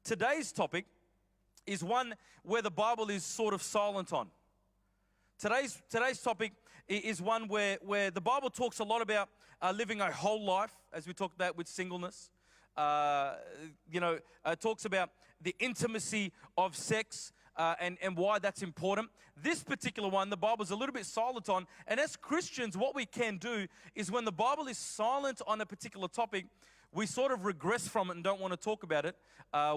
Today's topic is one where the Bible is sort of silent on. Today's topic is one where the Bible talks a lot about living a whole life, as we talked about with singleness. It talks about the intimacy of sex and why that's important. This particular one, the Bible's a little bit silent on. And as Christians, what we can do is when the Bible is silent on a particular topic, we sort of regress from it and don't want to talk about it.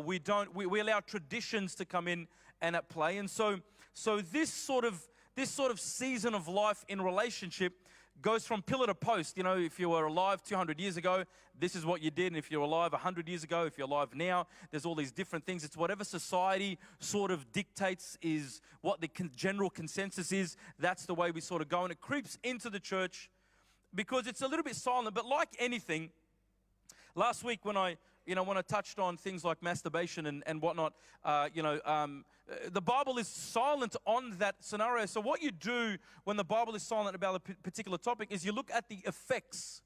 We allow traditions to come in and at play. And so this sort of season of life in relationship goes from pillar to post. You know, if you were alive 200 years ago, this is what you did. And if you're alive 100 years ago, if you're alive now, there's all these different things. It's whatever society sort of dictates is what the general consensus is. That's the way we sort of go. And it creeps into the church because it's a little bit silent. But like anything, last week when I touched on things like masturbation and whatnot, the Bible is silent on that scenario. So what you do when the Bible is silent about a particular topic is you look at the effects.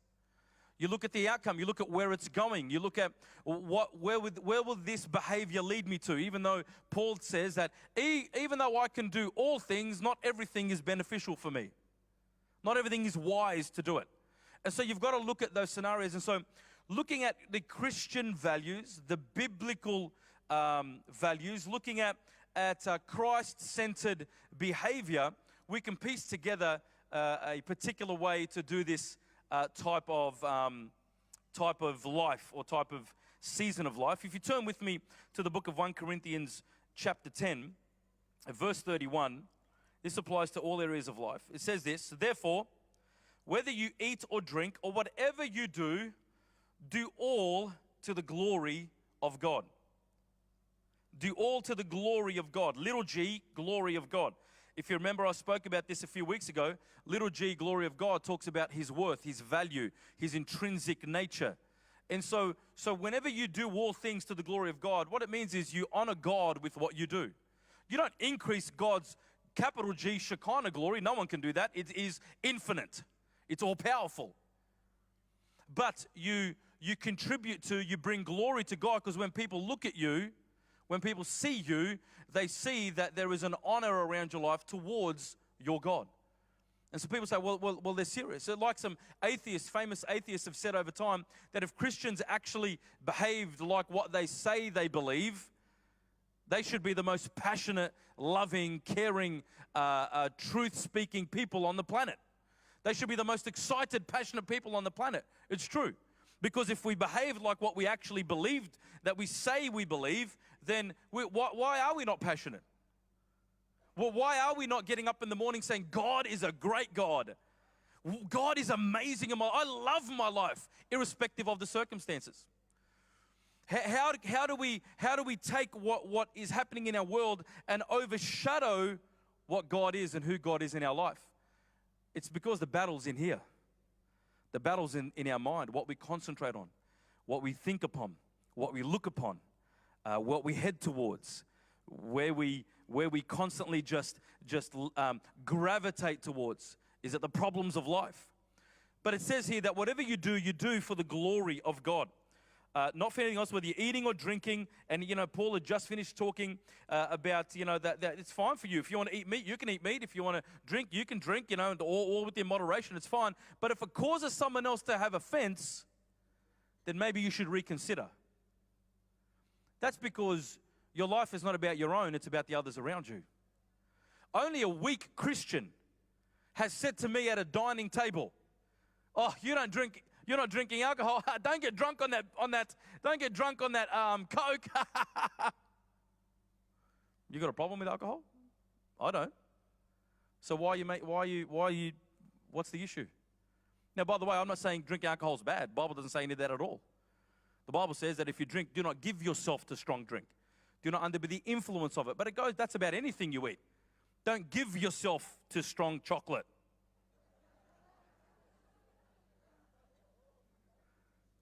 You look at the outcome. You look at where it's going. You look at where will this behavior lead me to? Even though Paul says that even though I can do all things, not everything is beneficial for me. Not everything is wise to do it. And so you've got to look at those scenarios. And so looking at the Christian values, the biblical values, looking at Christ-centered behavior, we can piece together a particular way to do this type of life or type of season of life. If you turn with me to the book of 1 Corinthians chapter 10, verse 31, this applies to all areas of life. It says this, "Therefore, whether you eat or drink or whatever you do all to the glory of God." Do all to the glory of God. Little g, glory of God. If you remember, I spoke about this a few weeks ago. Little g, glory of God, talks about His worth, His value, His intrinsic nature. And so whenever you do all things to the glory of God, what it means is you honor God with what you do. You don't increase God's capital G Shekinah glory. No one can do that. It is infinite. It's all powerful. But you contribute you bring glory to God, because when people look at you, when people see you, they see that there is an honor around your life towards your God. And so people say, well, they're serious. So like some atheists, famous atheists have said over time, that if Christians actually behaved like what they say they believe, they should be the most passionate, loving, caring, truth-speaking people on the planet. They should be the most excited, passionate people on the planet. It's true. Because if we behaved like what we actually believed, that we say we believe, then why are we not passionate? Well, why are we not getting up in the morning saying, God is a great God? God is amazing in my life. I love my life, irrespective of the circumstances. How do we take what is happening in our world and overshadow what God is and who God is in our life? It's because the battle's in here. The battle's in our mind, what we concentrate on, what we think upon, what we look upon, what we head towards, where we constantly just gravitate towards. Is it the problems of life? But it says here that whatever you do for the glory of God. Not for anything else, whether you're eating or drinking. And, Paul had just finished talking about, that it's fine for you. If you want to eat meat, you can eat meat. If you want to drink, you can drink, all within moderation, it's fine. But if it causes someone else to have offense, then maybe you should reconsider. That's because your life is not about your own, it's about the others around you. Only a weak Christian has said to me at a dining table, "Oh, you're not drinking alcohol. Don't get drunk on that. Don't get drunk on that Coke." You got a problem with alcohol? I don't. So what's the issue? Now, by the way, I'm not saying drinking alcohol is bad. The Bible doesn't say any of that at all. The Bible says that if you drink, do not give yourself to strong drink. Do not under the influence of it. But that's about anything you eat. Don't give yourself to strong chocolate.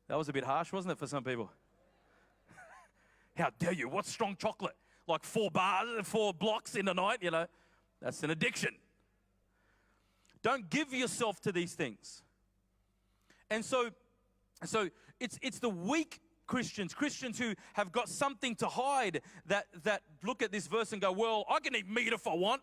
That was a bit harsh, wasn't it, for some people? How dare you? What's strong chocolate? Like 4 blocks in a night, That's an addiction. Don't give yourself to these things. And so it's the weak Christians who have got something to hide that look at this verse and go, well, I can eat meat if I want.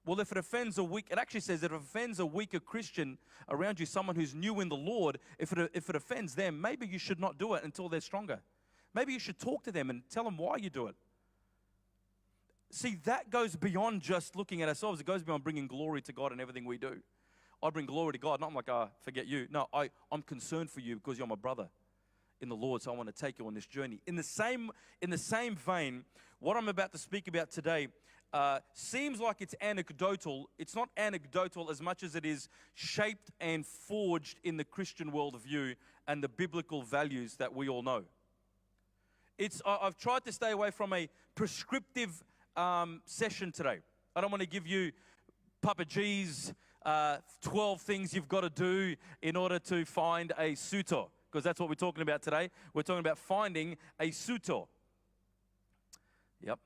Well, if it offends it actually says that if it offends a weaker Christian around you, someone who's new in the Lord, if it offends them, maybe you should not do it until they're stronger. Maybe you should talk to them and tell them why you do it. See, that goes beyond just looking at ourselves. It goes beyond bringing glory to God in everything we do. I bring glory to God, not like, forget you. No, I'm concerned for you because you're my brother in the Lord, so I want to take you on this journey. In the same vein, what I'm about to speak about today seems like it's anecdotal. It's not anecdotal as much as it is shaped and forged in the Christian worldview and the biblical values that we all know. I've tried to stay away from a prescriptive session today. I don't want to give you Papa G's 12 things you've got to do in order to find a suitor, because that's what we're talking about today. We're talking about finding a suitor. Yep.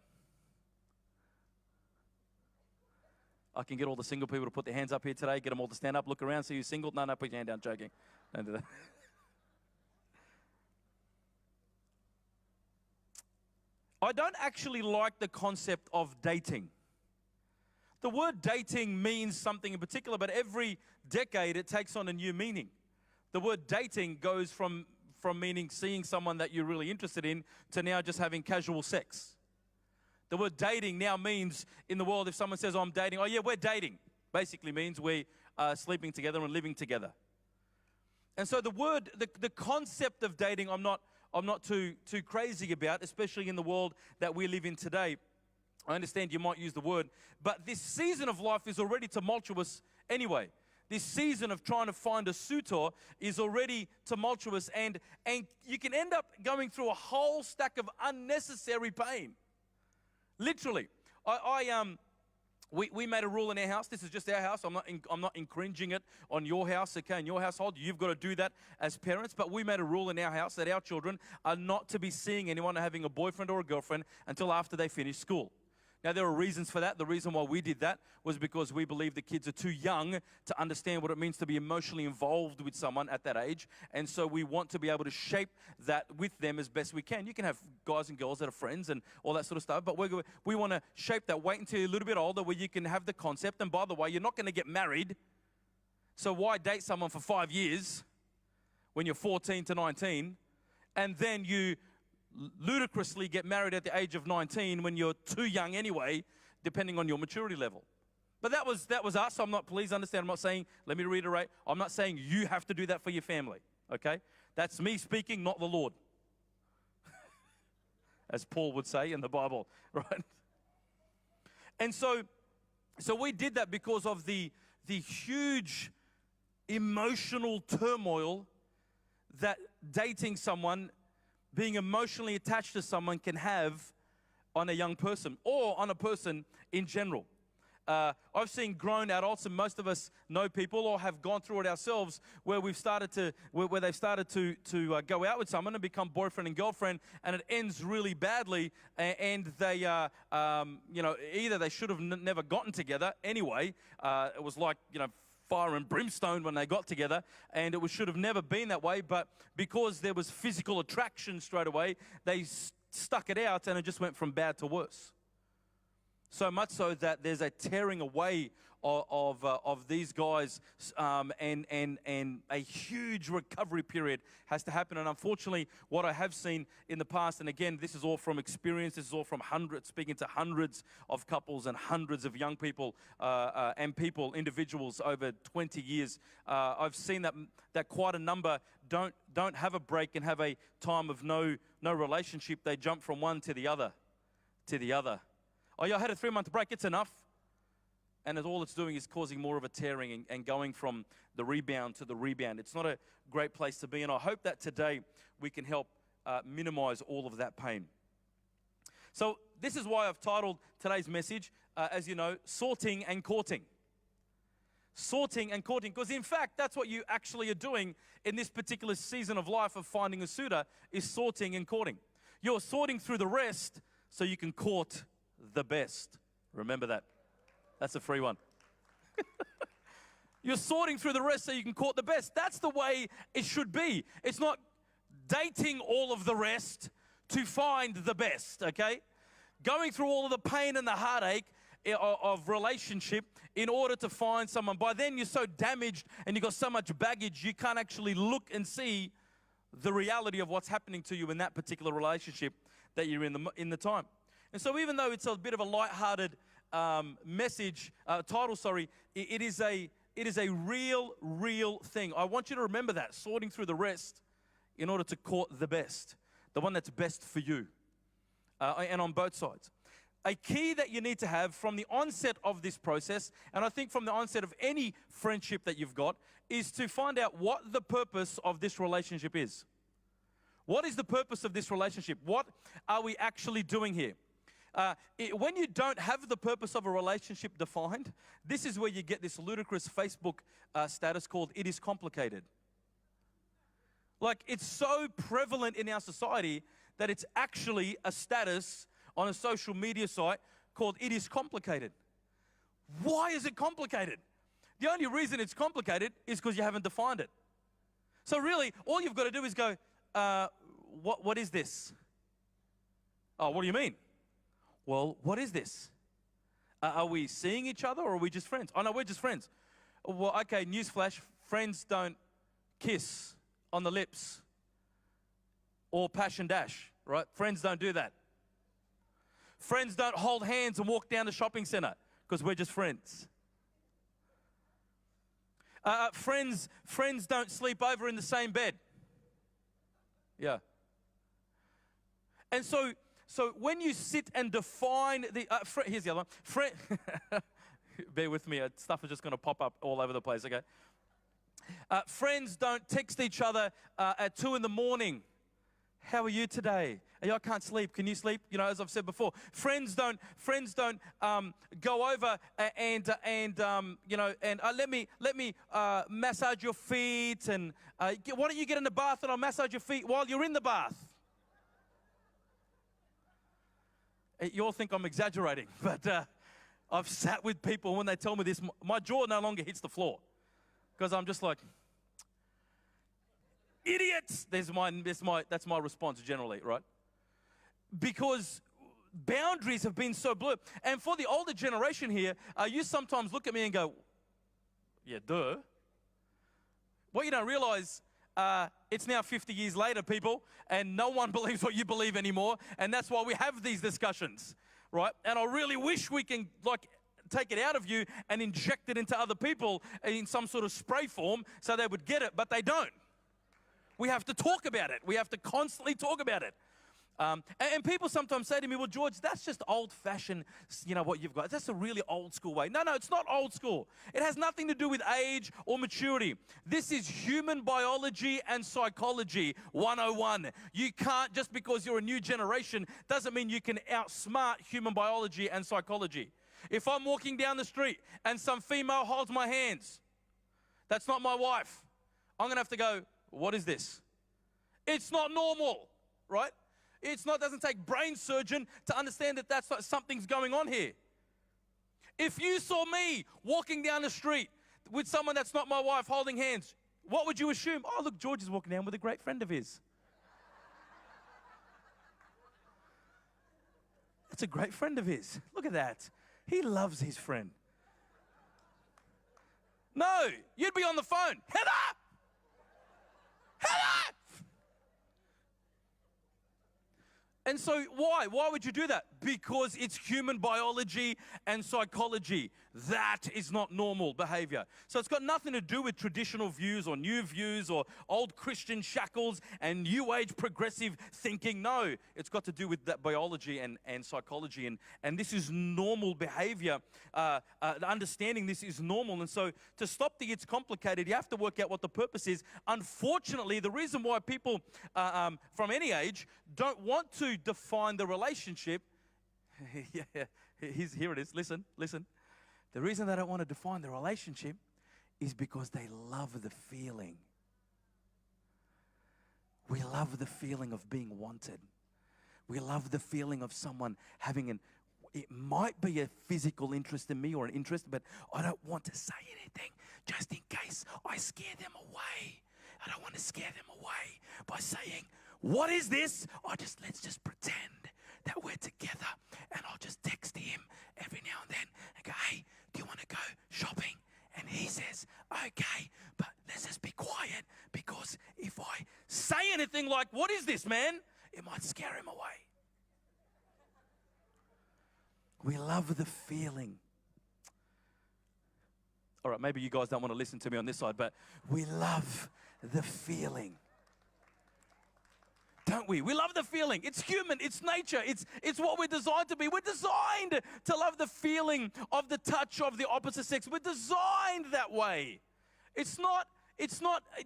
I can get all the single people to put their hands up here today, get them all to stand up, look around, see who's single. No, put your hand down, joking. Don't do that. I don't actually like the concept of dating. The word dating means something in particular, but every decade it takes on a new meaning. The word dating goes from meaning seeing someone that you're really interested in to now just having casual sex. The word dating now means, in the world, if someone says, oh, I'm dating, oh yeah, we're dating, basically means we are sleeping together and living together. And so the concept of dating, I'm not too crazy about, especially in the world that we live in today. I understand you might use the word, but this season of life is already tumultuous anyway. This season of trying to find a suitor is already tumultuous, and you can end up going through a whole stack of unnecessary pain. Literally. We made a rule in our house. This is just our house. I'm not infringing it on your house, okay? In your household, you've got to do that as parents. But we made a rule in our house that our children are not to be seeing anyone or having a boyfriend or a girlfriend until after they finish school. Now, there are reasons for that. The reason why we did that was because we believe the kids are too young to understand what it means to be emotionally involved with someone at that age. And so we want to be able to shape that with them as best we can. You can have guys and girls that are friends and all that sort of stuff, but we want to shape that. Wait until you're a little bit older where you can have the concept. And by the way, you're not going to get married. So why date someone for 5 years when you're 14 to 19 and then you ludicrously get married at the age of 19 when you're too young anyway, depending on your maturity level. But that was us. Please understand, I'm not saying, let me reiterate, I'm not saying you have to do that for your family, okay? That's me speaking, not the Lord. As Paul would say in the Bible, right? And so we did that because of the huge emotional turmoil that dating someone, being emotionally attached to someone can have on a young person or on a person in general. I've seen grown adults, and most of us know people or have gone through it ourselves, where they've started to go out with someone and become boyfriend and girlfriend, and it ends really badly, and they, either they should have never gotten together anyway. It was like, fire and brimstone when they got together, and it should have never been that way, but because there was physical attraction straight away, they stuck it out, and it just went from bad to worse. So much so that there's a tearing away of these guys, and a huge recovery period has to happen. And unfortunately, what I have seen in the past, and again, this is all from experience, this is all from speaking to hundreds of couples and hundreds of young people and individuals over 20 years, I've seen that quite a number don't have a break and have a time of no relationship. They jump from one to the other. Oh, yeah, I had a 3-month break, it's enough. And all it's doing is causing more of a tearing and going from the rebound to the rebound. It's not a great place to be, and I hope that today we can help minimize all of that pain. So this is why I've titled today's message, as you know, Sorting and Courting. Sorting and courting, because in fact, that's what you actually are doing in this particular season of life of finding a suitor, is sorting and courting. You're sorting through the rest so you can court the best. Remember that. That's a free one. You're sorting through the rest so you can court the best. That's the way it should be. It's not dating all of the rest to find the best, okay? Going through all of the pain and the heartache of relationship in order to find someone. By then you're so damaged and you've got so much baggage, you can't actually look and see the reality of what's happening to you in that particular relationship that you're in the time. And so even though it's a bit of a light-hearted title, it is a real thing. I want you to remember that, sorting through the rest in order to court the best, the one that's best for you, and on both sides. A key that you need to have from the onset of this process, and I think from the onset of any friendship that you've got, is to find out what the purpose of this relationship is. What is the purpose of this relationship? What are we actually doing here? When you don't have the purpose of a relationship defined, this is where you get this ludicrous Facebook status called "it is complicated." Like, it's so prevalent in our society that it's actually a status on a social media site called "it is complicated." Why is it complicated? The only reason it's complicated is because you haven't defined it. So really, all you've got to do is go, what is this? Oh, what do you mean? Well, what is this? Are we seeing each other or are we just friends? Oh, no, we're just friends. Well, okay, newsflash, friends don't kiss on the lips or passion dash, right? Friends don't do that. Friends don't hold hands and walk down the shopping center because we're just friends. Friends don't sleep over in the same bed. Yeah. And so when you sit and define the, here's the other one. Bear with me, stuff is just going to pop up all over the place, okay? Friends don't text each other at 2 a.m. How are you today? I can't sleep. Can you sleep? You know, as I've said before, friends don't go over and let me massage your feet, and why don't you get in the bath and I'll massage your feet while you're in the bath? You all think I'm exaggerating, but I've sat with people when they tell me this, my jaw no longer hits the floor because I'm just like, idiots. That's my response generally, right? Because boundaries have been so blurred. And for the older generation here, you sometimes look at me and go, yeah, duh. What you don't realize, it's now 50 years later, people, and no one believes what you believe anymore, and that's why we have these discussions, right? And I really wish we can, take it out of you and inject it into other people in some sort of spray form so they would get it, but they don't. We have to talk about it. We have to constantly talk about it. And people sometimes say to me, well, George, that's just old-fashioned, what you've got. That's a really old-school way. No, it's not old school. It has nothing to do with age or maturity. This is human biology and psychology 101. You can't, just because you're a new generation, doesn't mean you can outsmart human biology and psychology. If I'm walking down the street and some female holds my hands, that's not my wife. I'm going to have to go, what is this? It's not normal, right? Doesn't take brain surgeon to understand that something's going on here. If you saw me walking down the street with someone that's not my wife holding hands, what would you assume? Oh, look, George is walking down with a great friend of his. That's a great friend of his. Look at that. He loves his friend. No, you'd be on the phone. Heather! Heather! And so why? Why would you do that? Because it's human biology and psychology. That is not normal behavior. So it's got nothing to do with traditional views or new views or old Christian shackles and new age progressive thinking. No, it's got to do with that biology and psychology. And this is normal behavior. Understanding this is normal. And so to stop the it's complicated, you have to work out what the purpose is. Unfortunately, the reason why people from any age don't want to define the relationship, here it is, listen. The reason they don't want to define the relationship is because they love the feeling. We love the feeling of being wanted. We love the feeling of someone having it might be a physical interest in me or an interest, but I don't want to say anything just in case I scare them away. I don't want to scare them away by saying, what is this? Let's just pretend that we're together, and I'll just text him every now and then and go, hey, do you want to go shopping? And he says, okay, but let's just be quiet, because if I say anything like, what is this, man? It might scare him away. We love the feeling. All right, maybe you guys don't want to listen to me on this side, but we love the feeling. Don't we? We love the feeling. It's human. It's nature. It's what we're designed to be. We're designed to love the feeling of the touch of the opposite sex. We're designed that way. It's not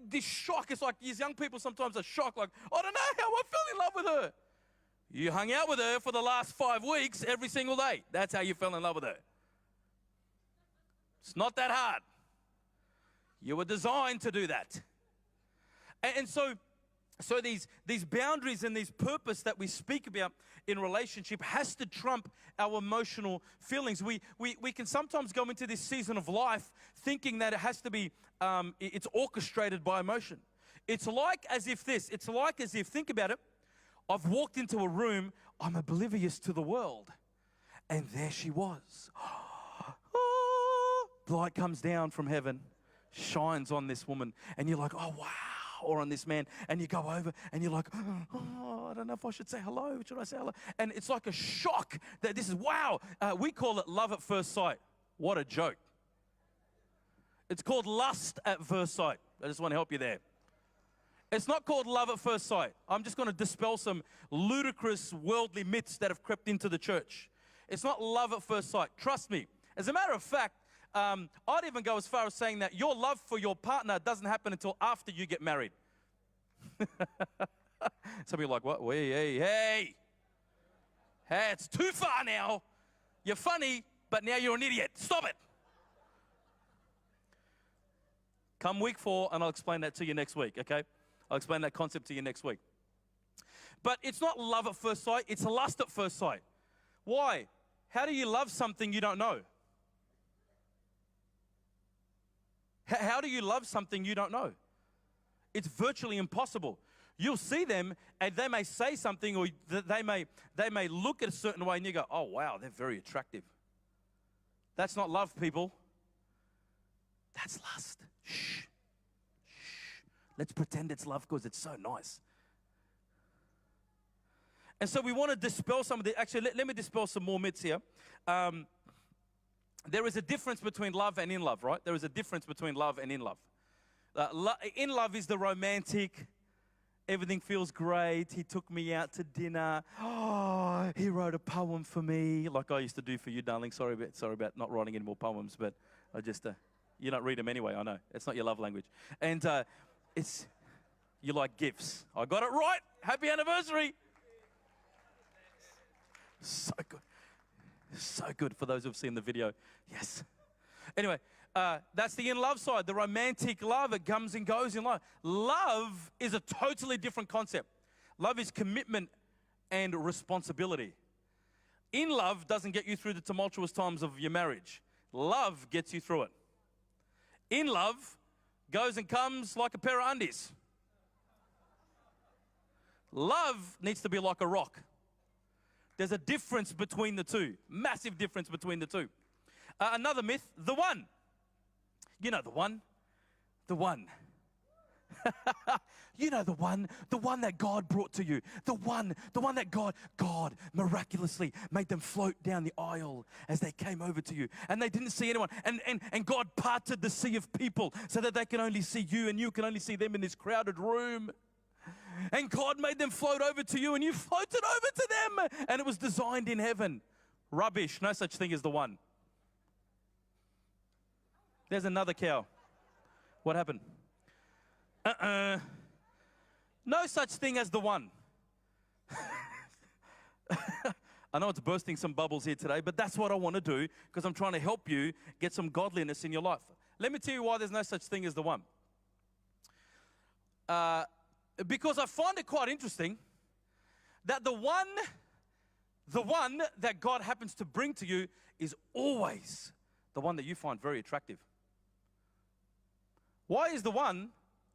this shock. It's like these young people sometimes are shocked, like, I don't know how I fell in love with her. You hung out with her for the last 5 weeks every single day. That's how you fell in love with her. It's not that hard. You were designed to do that. And so these boundaries and these purpose that we speak about in relationship has to trump our emotional feelings. We can sometimes go into this season of life thinking that it has to be, it's orchestrated by emotion. It's like as if, think about it, I've walked into a room, I'm oblivious to the world, and there she was. The light comes down from heaven, shines on this woman, and you're like, oh, wow. Or on this man, and you go over and you're like, oh, I don't know if I should say hello. Should I say hello? And it's like a shock that this is, wow. We call it love at first sight. What a joke. It's called lust at first sight. I just want to help you there. It's not called love at first sight. I'm just going to dispel some ludicrous worldly myths that have crept into the church. It's not love at first sight. Trust me. As a matter of fact, I'd even go as far as saying that your love for your partner doesn't happen until after you get married. Some of you are like, what? Hey, it's too far now. You're funny, but now you're an idiot. Stop it. Come week 4, and I'll explain that to you next week, okay? I'll explain that concept to you next week. But it's not love at first sight. It's lust at first sight. Why? How do you love something you don't know? How do you love something you don't know? It's virtually impossible. You'll see them, and they may say something, or they may look at a certain way, and you go, oh, wow, they're very attractive. That's not love, people. That's lust. Shh. Let's pretend it's love because it's so nice. And so we want to dispel some of the, actually, let me dispel some more myths here. There is a difference between love and in love, right? There is a difference between love and in love. In love is the romantic, everything feels great. He took me out to dinner. Oh, he wrote a poem for me, like I used to do for you, darling. Sorry about not writing any more poems, but I just, you don't read them anyway, I know. It's not your love language. And you like gifts. I got it right. Happy anniversary. So good. So good for those who've seen the video. Yes. Anyway, that's the in-love side, the romantic love. It comes and goes in life. Love is a totally different concept. Love is commitment and responsibility. In love doesn't get you through the tumultuous times of your marriage. Love gets you through it. In love goes and comes like a pair of undies. Love needs to be like a rock. There's a difference between the two. Massive difference between the two. Another myth, the one. You know the one. The one. You know the one that God brought to you. The one that God miraculously made them float down the aisle as they came over to you. And they didn't see anyone. And God parted the sea of people so that they can only see you and you can only see them in this crowded room. And God made them float over to you and you floated over to them. And it was designed in heaven. Rubbish. No such thing as the one. There's another cow. What happened? No such thing as the one. I know it's bursting some bubbles here today, but that's what I want to do because I'm trying to help you get some godliness in your life. Let me tell you why there's no such thing as the one. Because I find it quite interesting that the one that God happens to bring to you is always the one that you find very attractive. Why is the one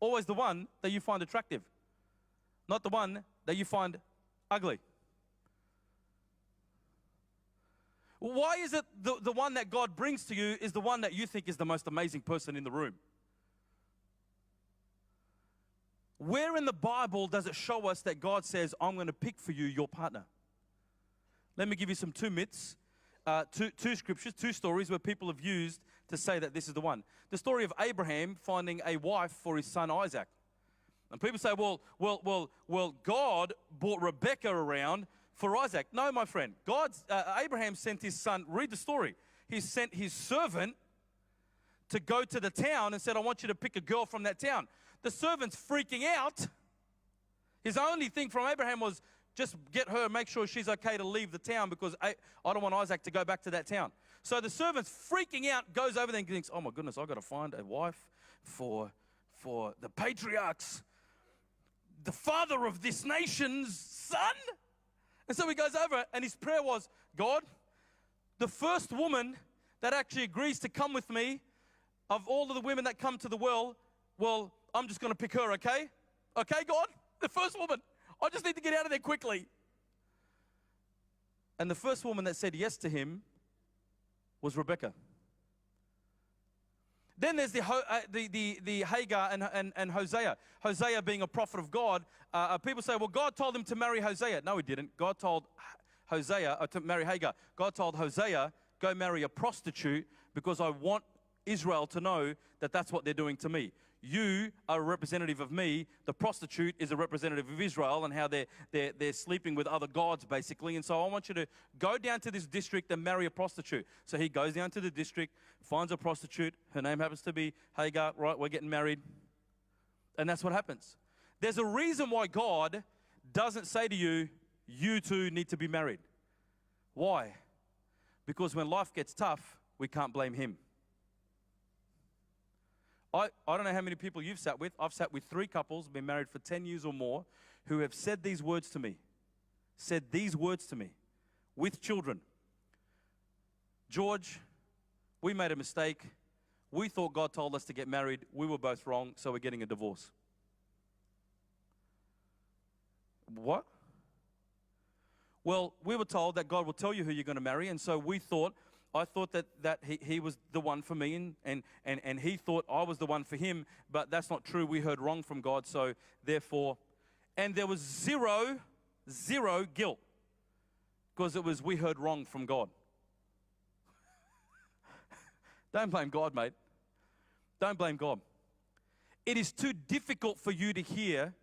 always the one that you find attractive, not the one that you find ugly. Why is it the one that God brings to you is the one that you think is the most amazing person in the room? Where in the Bible does it show us that God says, I'm going to pick for you your partner? Let me give you two myths, two scriptures, two stories where people have used to say that this is the one. The story of Abraham finding a wife for his son Isaac. And people say, well, God brought Rebekah around for Isaac. No, my friend. Abraham sent his son, read the story. He sent his servant to go to the town and said, I want you to pick a girl from that town. The servant's freaking out. His only thing from Abraham was just get her, make sure she's okay to leave the town because I don't want Isaac to go back to that town. So the servant's freaking out, goes over there and thinks, oh my goodness, I've got to find a wife for the patriarch's, the father of this nation's son. And so he goes over and his prayer was, God, the first woman that actually agrees to come with me, of all of the women that come to the well, I'm just going to pick her, okay? Okay, God? The first woman. I just need to get out of there quickly. And the first woman that said yes to him was Rebekah. Then there's the Hagar and Hosea. Hosea being a prophet of God. People say, well, God told him to marry Hosea. No, he didn't. God told Hosea to marry Hagar. God told Hosea, go marry a prostitute because I want Israel to know that that's what they're doing to me. You are a representative of me. The prostitute is a representative of Israel and how they're sleeping with other gods, basically. And so I want you to go down to this district and marry a prostitute. So he goes down to the district, finds a prostitute. Her name happens to be Hagar. Right, we're getting married. And that's what happens. There's a reason why God doesn't say to you, you two need to be married. Why? Because when life gets tough, we can't blame him. I don't know how many people you've sat with. I've sat with 3 couples, been married for 10 years or more, who have said these words to me. With children. George, we made a mistake. We thought God told us to get married. We were both wrong, so we're getting a divorce. What? Well, we were told that God will tell you who you're going to marry, and so I thought that he was the one for me, and he thought I was the one for him, but that's not true. We heard wrong from God, so therefore, and there was zero guilt, because we heard wrong from God. Don't blame God, mate. Don't blame God. It is too difficult for you to hear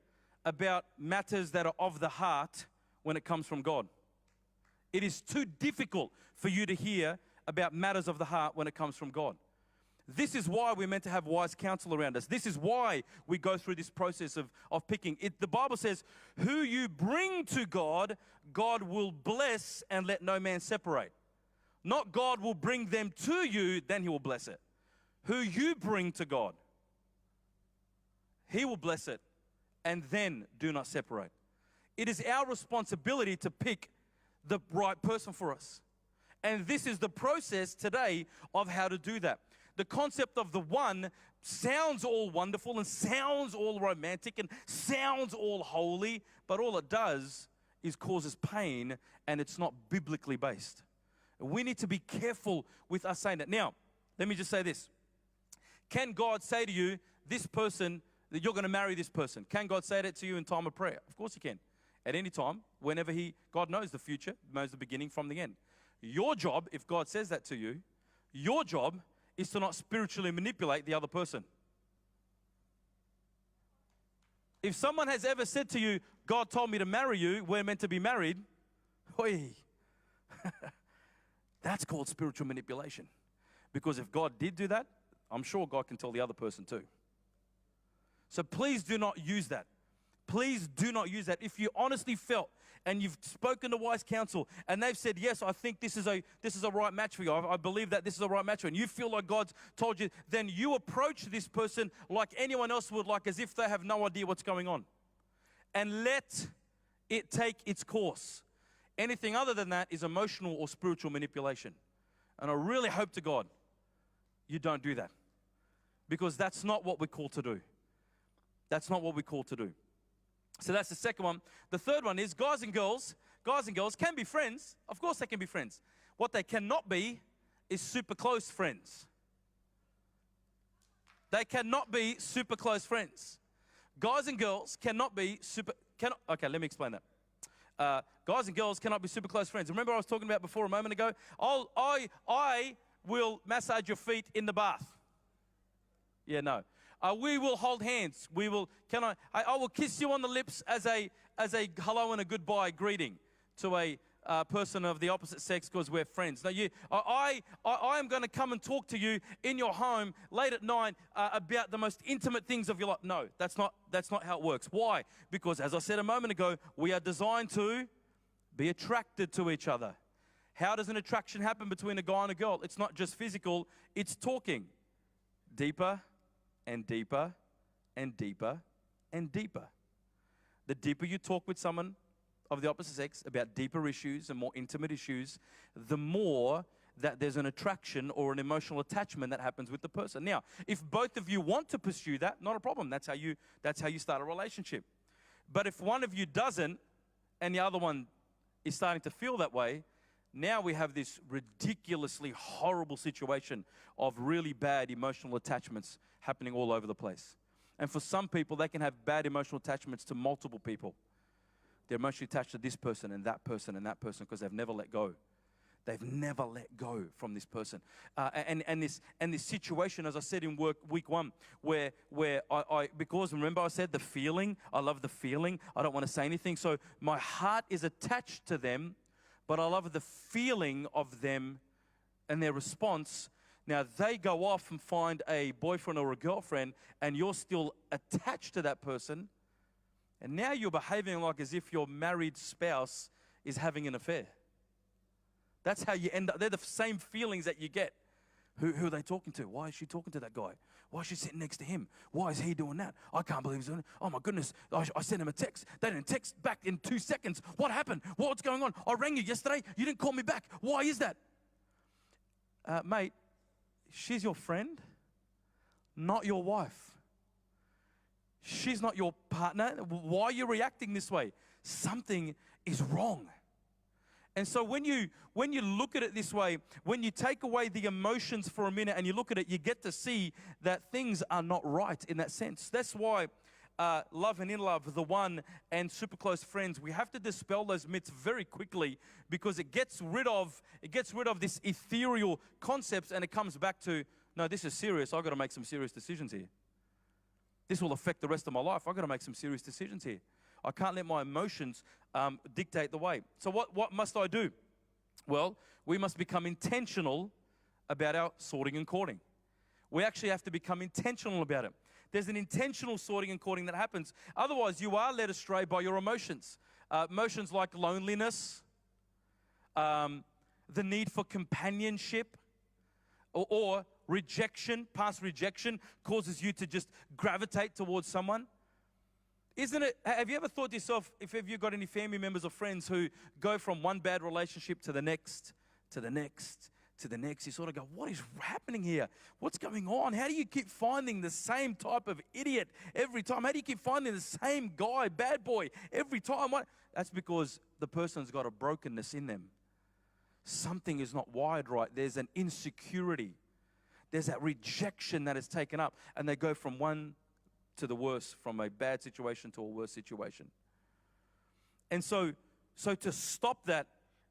about matters that are of the heart when it comes from God. It is too difficult for you to hear about matters of the heart when it comes from God. This is why we're meant to have wise counsel around us. This is why we go through this process of picking. The Bible says, who you bring to God, God will bless and let no man separate. Not God will bring them to you, then he will bless it. Who you bring to God, he will bless it, and then do not separate. It is our responsibility to pick the right person for us. And this is the process today of how to do that. The concept of the one sounds all wonderful and sounds all romantic and sounds all holy, but all it does is causes pain, and it's not biblically based. We need to be careful with us saying that. Now, let me just say this. Can God say to you, this person, that you're going to marry this person? Can God say that to you in time of prayer? Of course he can. At any time, whenever God knows the future, knows the beginning from the end. Your job, if God says that to you, your job is to not spiritually manipulate the other person. If someone has ever said to you, God told me to marry you, we're meant to be married, that's called spiritual manipulation. Because if God did do that, I'm sure God can tell the other person too. So please do not use that. Please do not use that. If you honestly felt and you've spoken to wise counsel and they've said, yes, I think this is a right match for you. I believe that this is a right match for you. And you feel like God's told you, then you approach this person like anyone else would, like as if they have no idea what's going on. And let it take its course. Anything other than that is emotional or spiritual manipulation. And I really hope to God you don't do that. Because that's not what we're called to do. That's not what we're called to do. So that's the second one. The third one is guys and girls can be friends. Of course they can be friends. What they cannot be is super close friends. They cannot be super close friends. Guys and girls cannot be okay, let me explain that. Guys and girls cannot be super close friends. Remember I was talking about before a moment ago? I will massage your feet in the bath. Yeah, no. We will hold hands. I will kiss you on the lips as a hello and a goodbye greeting to a person of the opposite sex because we're friends. No, I am going to come and talk to you in your home late at night about the most intimate things of your life. No, that's not how it works. Why? Because as I said a moment ago, we are designed to be attracted to each other. How does an attraction happen between a guy and a girl? It's not just physical, it's talking. Deeper and deeper and deeper and deeper. The deeper you talk with someone of the opposite sex about deeper issues and more intimate issues, the more that there's an attraction or an emotional attachment that happens with the person. Now, if both of you want to pursue that, not a problem. That's how you start a relationship. But if one of you doesn't and the other one is starting to feel that way, now we have this ridiculously horrible situation of really bad emotional attachments happening all over the place. And for some people, they can have bad emotional attachments to multiple people. They're emotionally attached to this person and that person and that person because they've never let go. They've never let go from this person. And this situation, as I said in week one, where I because remember I said the feeling, I love the feeling, I don't want to say anything. So my heart is attached to them, but I love the feeling of them and their response. Now, they go off and find a boyfriend or a girlfriend, and you're still attached to that person, and now you're behaving like as if your married spouse is having an affair. That's how you end up. They're the same feelings that you get. Who are they talking to? Why is she talking to that guy? Why is she sitting next to him? Why is he doing that? I can't believe he's doing it. Oh my goodness, I sent him a text. They didn't text back in 2 seconds. What happened? What's going on? I rang you yesterday. You didn't call me back. Why is that? Mate, she's your friend, not your wife. She's not your partner. Why are you reacting this way? Something is wrong. And so when you look at it this way, when you take away the emotions for a minute and you look at it, you get to see that things are not right in that sense. That's why love and in love, the one, and super close friends, we have to dispel those myths very quickly because it gets rid of this ethereal concepts and it comes back to, no, this is serious. I've got to make some serious decisions here. This will affect the rest of my life. I've got to make some serious decisions here. I can't let my emotions dictate the way. So what must I do? Well, we must become intentional about our sorting and courting. We actually have to become intentional about it. There's an intentional sorting and courting that happens. Otherwise, you are led astray by your emotions. Emotions like loneliness, the need for companionship, or rejection. Past rejection causes you to just gravitate towards someone. Isn't it? Have you ever thought to yourself, if you've got any family members or friends who go from one bad relationship to the next, to the next, to the next, you sort of go, what is happening here? What's going on? How do you keep finding the same type of idiot every time? How do you keep finding the same guy, bad boy, every time? That's because the person's got a brokenness in them. Something is not wired right. There's an insecurity. There's that rejection that is taken up, and they go from one to the worse, from a bad situation to a worse situation. And so to stop that,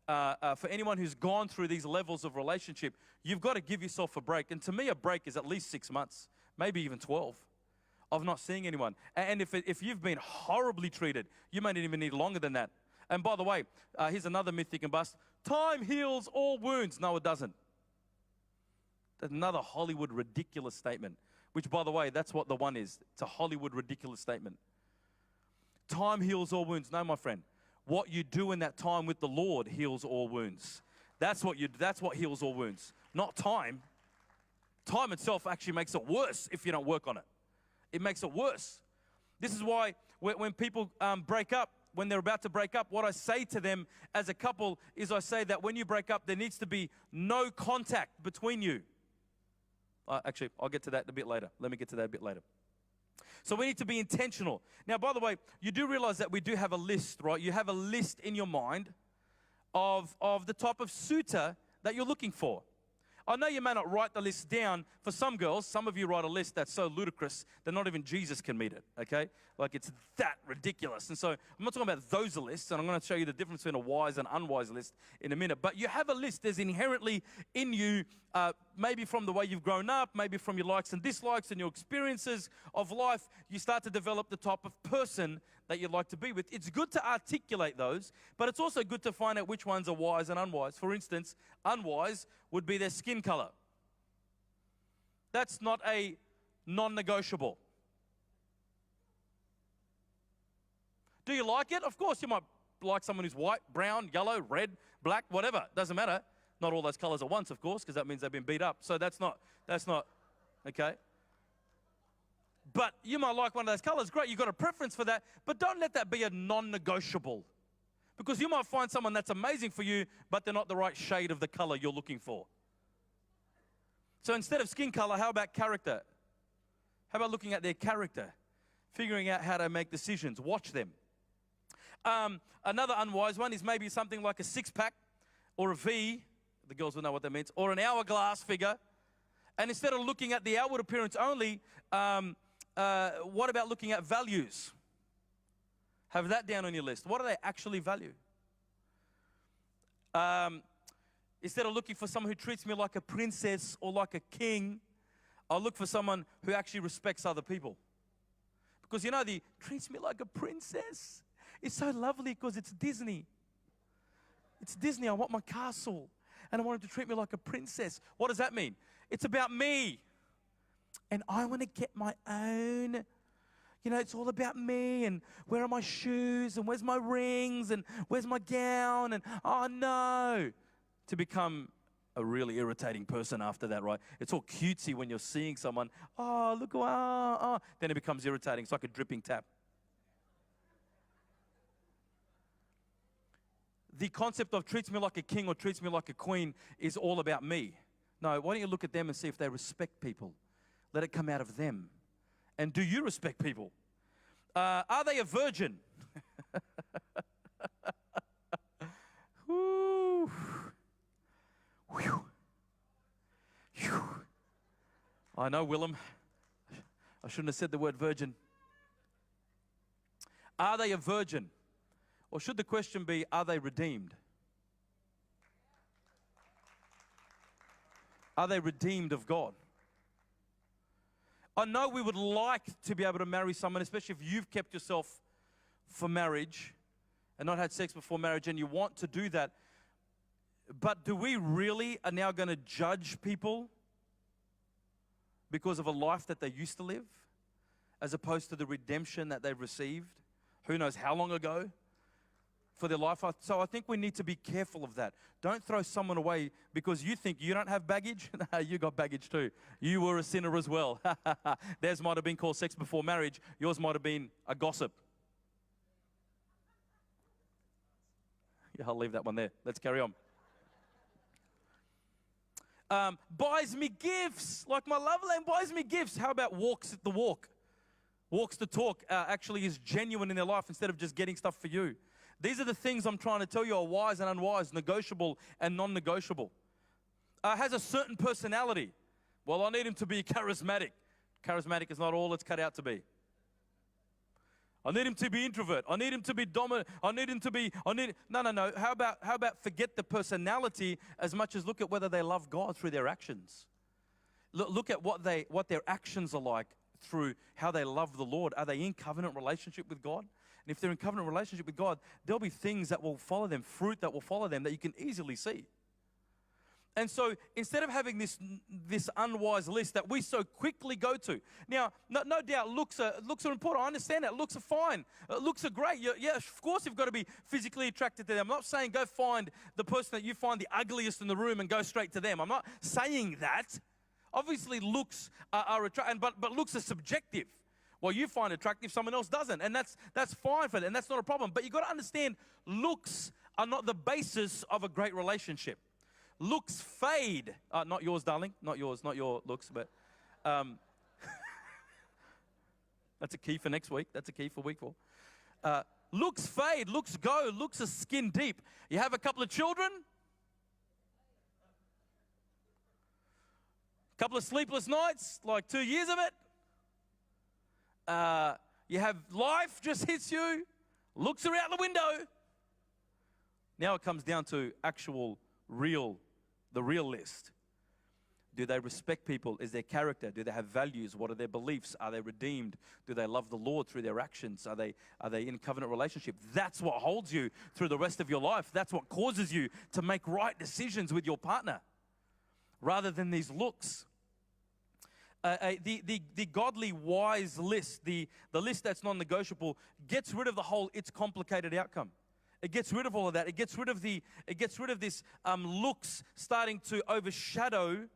for anyone who's gone through these levels of relationship, you've got to give yourself a break. And to me, a break is at least 6 months, maybe even 12, of not seeing anyone. And if you've been horribly treated, you may not even need longer than that. And by the way, here's another myth you can bust. Time heals all wounds. No, it doesn't. That's another Hollywood ridiculous statement. Which, by the way, that's what the one is. It's a Hollywood ridiculous statement. Time heals all wounds. No, my friend. What you do in that time with the Lord heals all wounds. That's what heals all wounds. Not time. Time itself actually makes it worse if you don't work on it. It makes it worse. This is why when people break up, when they're about to break up, what I say to them as a couple is I say that when you break up, there needs to be no contact between you. Actually, I'll get to that a bit later. Let me get to that a bit later. So we need to be intentional. Now, by the way, you do realize that we do have a list, right? You have a list in your mind of the type of suitor that you're looking for. I know you may not write the list down. For some girls, some of you write a list that's so ludicrous that not even Jesus can meet it, okay? Like it's that ridiculous. And so I'm not talking about those lists, and I'm going to show you the difference between a wise and unwise list in a minute. But you have a list. There's inherently in you, maybe from the way you've grown up, maybe from your likes and dislikes and your experiences of life, you start to develop the type of person that you'd like to be with. It's good to articulate those, but it's also good to find out which ones are wise and unwise. For instance, unwise would be their skin color. That's not a non-negotiable. Do you like it? Of course, you might like someone who's white, brown, yellow, red, black, whatever. Doesn't matter. Not all those colors at once, of course, because that means they've been beat up. So that's not, okay? But you might like one of those colors. Great, you've got a preference for that. But don't let that be a non-negotiable. Because you might find someone that's amazing for you, but they're not the right shade of the color you're looking for. So instead of skin color, how about character? How about looking at their character? Figuring out how to make decisions. Watch them. Another unwise one is maybe something like a six-pack or a V. The girls will know what that means. Or an hourglass figure. And instead of looking at the outward appearance only, what about looking at values? Have that down on your list. What do they actually value? Instead of looking for someone who treats me like a princess or like a king, I'll look for someone who actually respects other people. Because you know, the treats me like a princess. It's so lovely because it's Disney. It's Disney. I want my castle. And I want him to treat me like a princess. What does that mean? It's about me. And I want to get my own. You know, it's all about me. And where are my shoes? And where's my rings? And where's my gown? And oh no. To become a really irritating person after that, right? It's all cutesy when you're seeing someone. Oh, look, oh. Then it becomes irritating. It's like a dripping tap. The concept of treats me like a king or treats me like a queen is all about me. No, why don't you look at them and see if they respect people? Let it come out of them. And do you respect people? Are they a virgin? Whew. Whew. Whew. I know, Willem. I shouldn't have said the word virgin. Are they a virgin? Or should the question be, are they redeemed? Are they redeemed of God? I know we would like to be able to marry someone, especially if you've kept yourself for marriage and not had sex before marriage and you want to do that. But do we really are now going to judge people because of a life that they used to live as opposed to the redemption that they've received? Who knows how long ago? For their life. So I think we need to be careful of that. Don't throw someone away because you think you don't have baggage. You got baggage too. You were a sinner as well. Theirs might have been called sex before marriage. Yours might have been a gossip. Yeah, I'll leave that one there. Let's carry on. Buys me gifts. Like my love lane buys me gifts. How about walks the walk? Walks the talk actually is genuine in their life instead of just getting stuff for you. These are the things I'm trying to tell you are wise and unwise, negotiable and non-negotiable. Has a certain personality. Well, I need him to be charismatic. Charismatic is not all it's cut out to be. I need him to be introvert. I need him to be dominant. No. How about forget the personality as much as look at whether they love God through their actions. Look at what their actions are like through how they love the Lord. Are they in covenant relationship with God? And if they're in covenant relationship with God, there'll be things that will follow them, fruit that will follow them that you can easily see. And so instead of having this unwise list that we so quickly go to. Now, no doubt looks are important. I understand that. Looks are fine. Looks are great. Yeah, of course you've got to be physically attracted to them. I'm not saying go find the person that you find the ugliest in the room and go straight to them. I'm not saying that. Obviously looks are attractive, but looks are subjective. Well, you find attractive, someone else doesn't. And that's fine for them, and that's not a problem. But you've got to understand, looks are not the basis of a great relationship. Looks fade. Not yours, darling. Not yours, not your looks, but That's a key for next week. That's a key for week 4. Looks fade, looks go, looks are skin deep. You have a couple of children, couple of sleepless nights, like 2 years of it. You have life just hits you, looks are out the window. Now it comes down to the real list. Do they respect people? Is their character? Do they have values? What are their beliefs? Are they redeemed? Do they love the Lord through their actions? Are they in covenant relationship? That's what holds you through the rest of your life. That's what causes you to make right decisions with your partner, rather than these looks. The godly wise list, the list that's non-negotiable, gets rid of the whole "it's complicated" outcome. It gets rid of all of that. It gets rid of this looks starting to overshadowing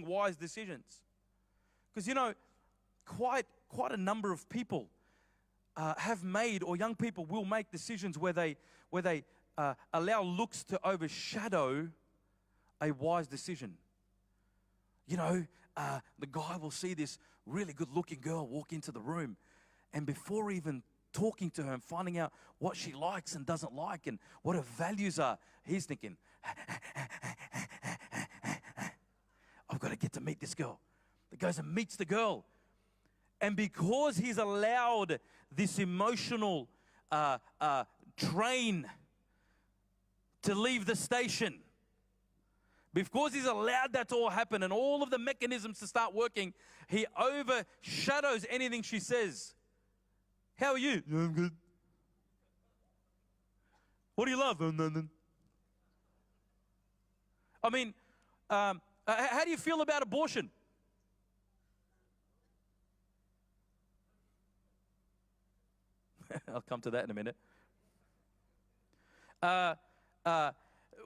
wise decisions. Because quite a number of people have made, or young people will make decisions where they allow looks to overshadow a wise decision. The guy will see this really good-looking girl walk into the room, and before even talking to her and finding out what she likes and doesn't like and what her values are, he's thinking, I've got to get to meet this girl. He goes and meets the girl. And because he's allowed this emotional train to leave the station, because he's allowed that to all happen and all of the mechanisms to start working, he overshadows anything she says. How are you? Yeah, I'm good. What do you love? Nothing. I mean, how do you feel about abortion? I'll come to that in a minute.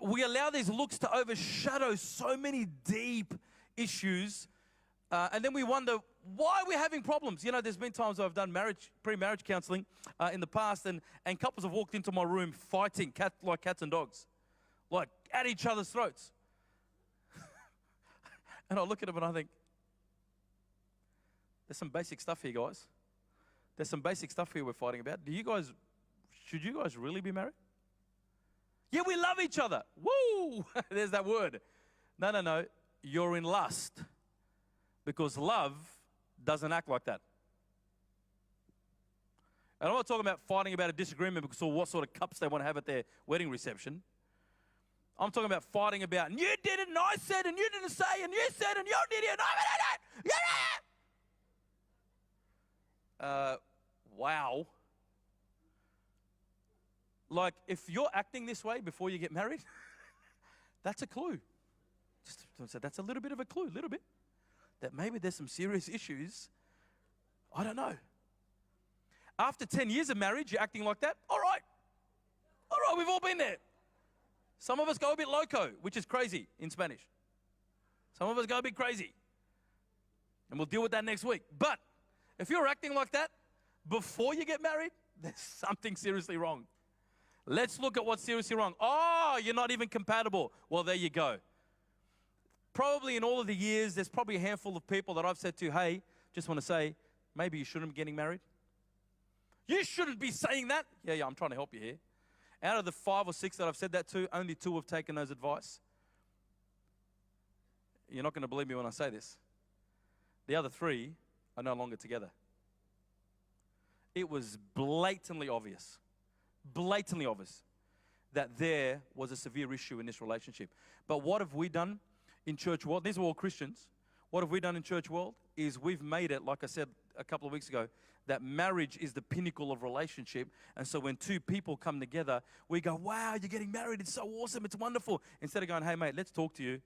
We allow these looks to overshadow so many deep issues, and then we wonder why we're having problems. There's been times I've done pre-marriage counseling in the past, and couples have walked into my room fighting like cats and dogs, like at each other's throats. And I look at them and I think, there's some basic stuff here, guys. There's some basic stuff here we're fighting about. Should you guys really be married? Yeah, we love each other. Woo! There's that word. No. You're in lust. Because love doesn't act like that. And I'm not talking about fighting about a disagreement because of what sort of cups they want to have at their wedding reception. I'm talking about fighting about, and you did it, and I said, and you didn't say, and you said, and you did it, and I did it. Wow. Like, if you're acting this way before you get married, that's a clue. That's a little bit of a clue, that maybe there's some serious issues. I don't know. After 10 years of marriage, you're acting like that? All right, we've all been there. Some of us go a bit loco, which is crazy in Spanish. Some of us go a bit crazy. And we'll deal with that next week. But if you're acting like that before you get married, there's something seriously wrong. Let's look at what's seriously wrong. Oh, you're not even compatible. Well, there you go. Probably in all of the years, there's probably a handful of people that I've said to, hey, just want to say, maybe you shouldn't be getting married. You shouldn't be saying that. Yeah, I'm trying to help you here. Out of the 5 or 6 that I've said that to, only 2 have taken those advice. You're not going to believe me when I say this. The other 3 are no longer together. It was blatantly obvious that there was a severe issue in this relationship. But what have we done in church world? These are all Christians. What have we done in church world is we've made it, like I said a couple of weeks ago, that marriage is the pinnacle of relationship. And so when 2 people come together, we go, wow, you're getting married. It's so awesome. It's wonderful. Instead of going, hey, mate, let's talk to you.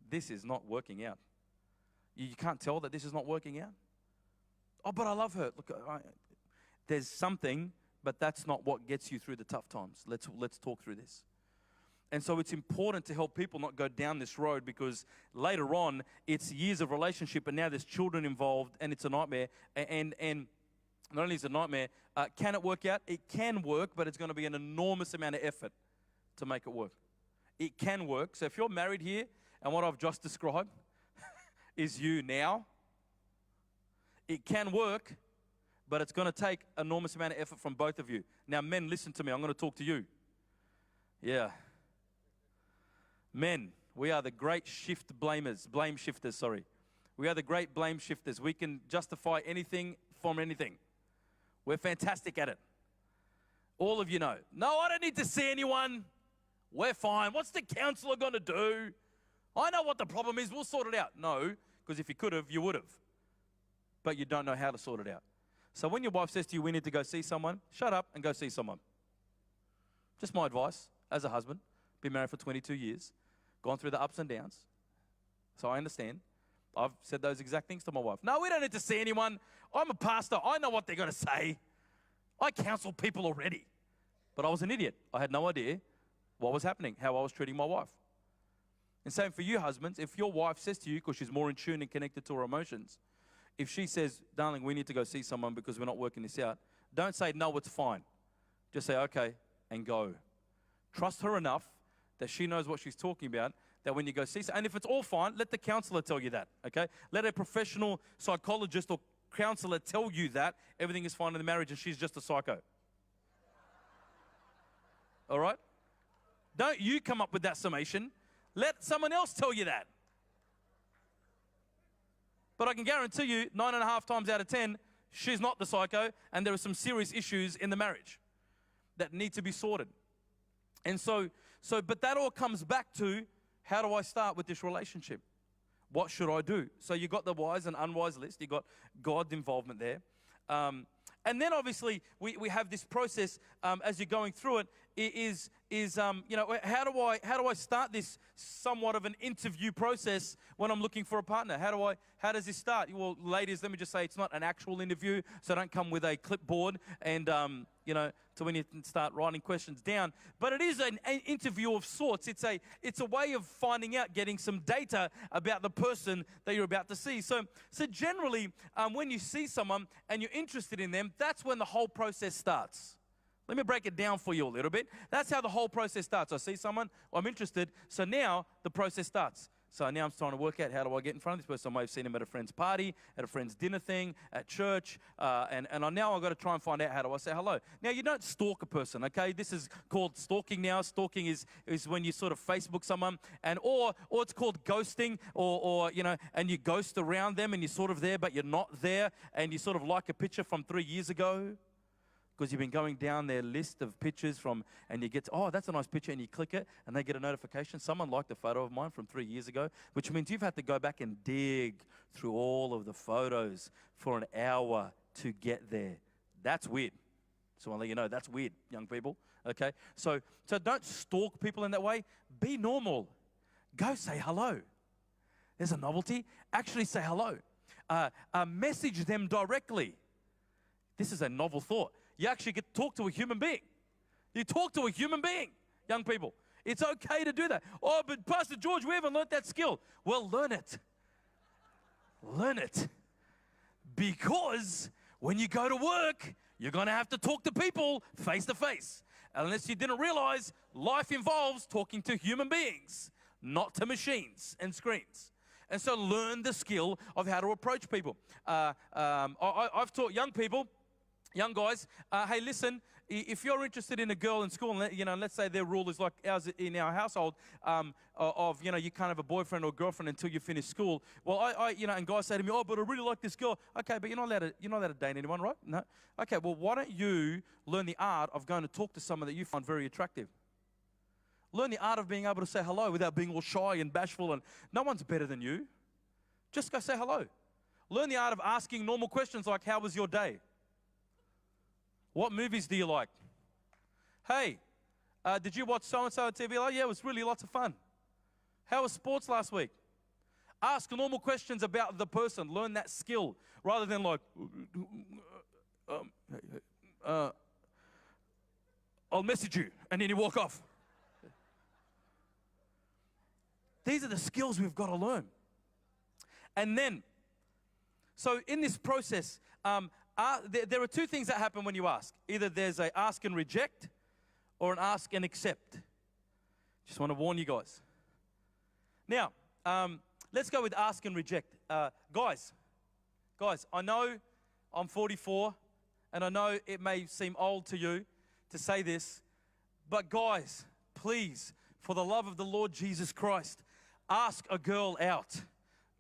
This is not working out. You can't tell that this is not working out. Oh, but I love her. Look, there's something, but that's not what gets you through the tough times. Let's talk through this. And so it's important to help people not go down this road, because later on, it's years of relationship and now there's children involved and it's a nightmare. And not only is it a nightmare, can it work out? It can work, but it's going to be an enormous amount of effort to make it work. It can work. So if you're married here and what I've just described is you now, It can work, but it's going to take an enormous amount of effort from both of you. Now, men, listen to me. I'm going to talk to you. Yeah. Men, we are the great blame shifters, sorry. We are the great blame shifters. We can justify anything from anything. We're fantastic at it. All of you know. No, I don't need to see anyone. We're fine. What's the counselor going to do? I know what the problem is. We'll sort it out. No, because if you could have, you would have. But you don't know how to sort it out. So when your wife says to you, we need to go see someone, shut up and go see someone. Just my advice as a husband. Been married for 22 years. Gone through the ups and downs. So I understand. I've said those exact things to my wife. No, we don't need to see anyone. I'm a pastor. I know what they're going to say. I counsel people already. But I was an idiot. I had no idea what was happening, how I was treating my wife. And same for you, husbands. If your wife says to you, because she's more in tune and connected to her emotions, if she says, darling, we need to go see someone because we're not working this out, don't say, no, it's fine. Just say, okay, and go. Trust her enough that she knows what she's talking about, that when you go see someone, and if it's all fine, let the counselor tell you that, okay? Let a professional psychologist or counselor tell you that everything is fine in the marriage and she's just a psycho. All right? Don't you come up with that summation. Let someone else tell you that. But I can guarantee you, 9.5 times out of 10, she's not the psycho, and there are some serious issues in the marriage that need to be sorted. And but that all comes back to, how do I start with this relationship? What should I do? So you got the wise and unwise list. You got God's involvement there. And then obviously we have this process as you're going through it. How do I start this somewhat of an interview process when I'm looking for a partner? How does this start? Well, ladies, let me just say it's not an actual interview, so don't come with a clipboard and to when you start writing questions down. But it is an interview of sorts. It's a way of finding out, getting some data about the person that you're about to see. So generally, when you see someone and you're interested in them, that's when the whole process starts. Let me break it down for you a little bit. That's how the whole process starts. I see someone, I'm interested, so now the process starts. So now I'm trying to work out, how do I get in front of this person? I might have seen him at a friend's party, at a friend's dinner thing, at church, and now I've got to try and find out, how do I say hello? Now, you don't stalk a person, okay? This is called stalking now. Stalking is when you sort of Facebook someone, or it's called ghosting, and you ghost around them, and you're sort of there, but you're not there, and you sort of like a picture from 3 years ago, because you've been going down their list of pictures and you get to, oh, that's a nice picture, and you click it, and they get a notification. Someone liked a photo of mine from 3 years ago, which means you've had to go back and dig through all of the photos for an hour to get there. That's weird. So I'll let you know, that's weird, young people, okay? So don't stalk people in that way. Be normal. Go say hello. There's a novelty. Actually say hello. Message them directly. This is a novel thought. You actually get to talk to a human being. You talk to a human being, young people. It's okay to do that. Oh, but Pastor George, we haven't learned that skill. Well, learn it. Learn it. Because when you go to work, you're going to have to talk to people face to face. Unless you didn't realize, life involves talking to human beings, not to machines and screens. And so learn the skill of how to approach people. I've taught young people, young guys, hey, listen, if you're interested in a girl in school, and let's say their rule is like ours in our household, you can't have a boyfriend or girlfriend until you finish school. Well, and guys say to me, oh, but I really like this girl. Okay, but you're not allowed to date anyone, right? No. Okay, well, why don't you learn the art of going to talk to someone that you find very attractive? Learn the art of being able to say hello without being all shy and bashful, and no one's better than you. Just go say hello. Learn the art of asking normal questions like, how was your day? What movies do you like? Hey, did you watch so-and-so on TV? Oh, yeah, it was really lots of fun. How was sports last week? Ask normal questions about the person. Learn that skill rather than like, I'll message you, and then you walk off. These are the skills we've got to learn. And then, so in this process, there are two things that happen when you ask. Either there's a ask and reject or an ask and accept. Just want to warn you guys. Now, let's go with ask and reject. Guys, Guys, I know I'm 44, and I know it may seem old to you to say this, but guys, please, for the love of the Lord Jesus Christ, ask a girl out.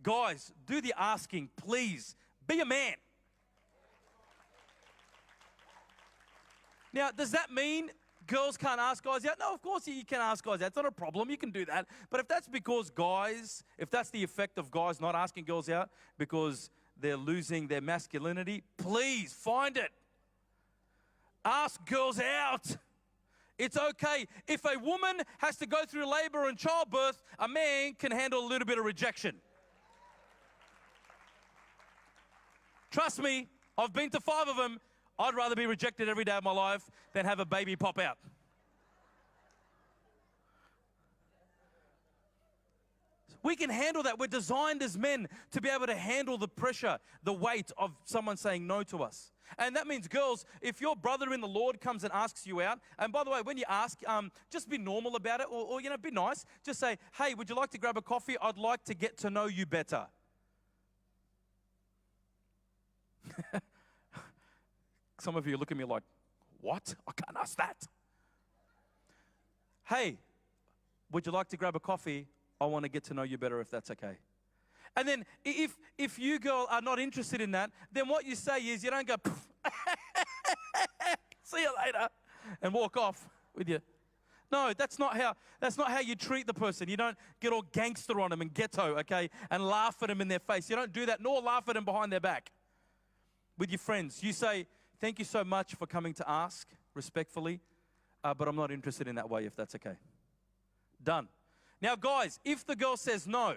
Guys, do the asking, please. Be a man. Now, does that mean girls can't ask guys out? No, of course you can ask guys out. It's not a problem. You can do that. But if that's because if that's the effect of guys not asking girls out because they're losing their masculinity, please find it. Ask girls out. It's okay. If a woman has to go through labor and childbirth, a man can handle a little bit of rejection. Trust me, I've been to 5 of them. I'd rather be rejected every day of my life than have a baby pop out. We can handle that. We're designed as men to be able to handle the pressure, the weight of someone saying no to us. And that means, girls, if your brother in the Lord comes and asks you out, and by the way, when you ask, just be normal about it, or be nice. Just say, hey, would you like to grab a coffee? I'd like to get to know you better. Some of you look at me like, what? I can't ask that. Hey, would you like to grab a coffee? I want to get to know you better, if that's okay. And then if you, girl, are not interested in that, then what you say is you don't go, see you later, and walk off with you. No, that's not how you treat the person. You don't get all gangster on them and ghetto, okay, and laugh at them in their face. You don't do that, nor laugh at them behind their back. With your friends, you say, thank you so much for coming to ask, respectfully, but I'm not interested in that way, if that's okay. Done. Now, guys, if the girl says no,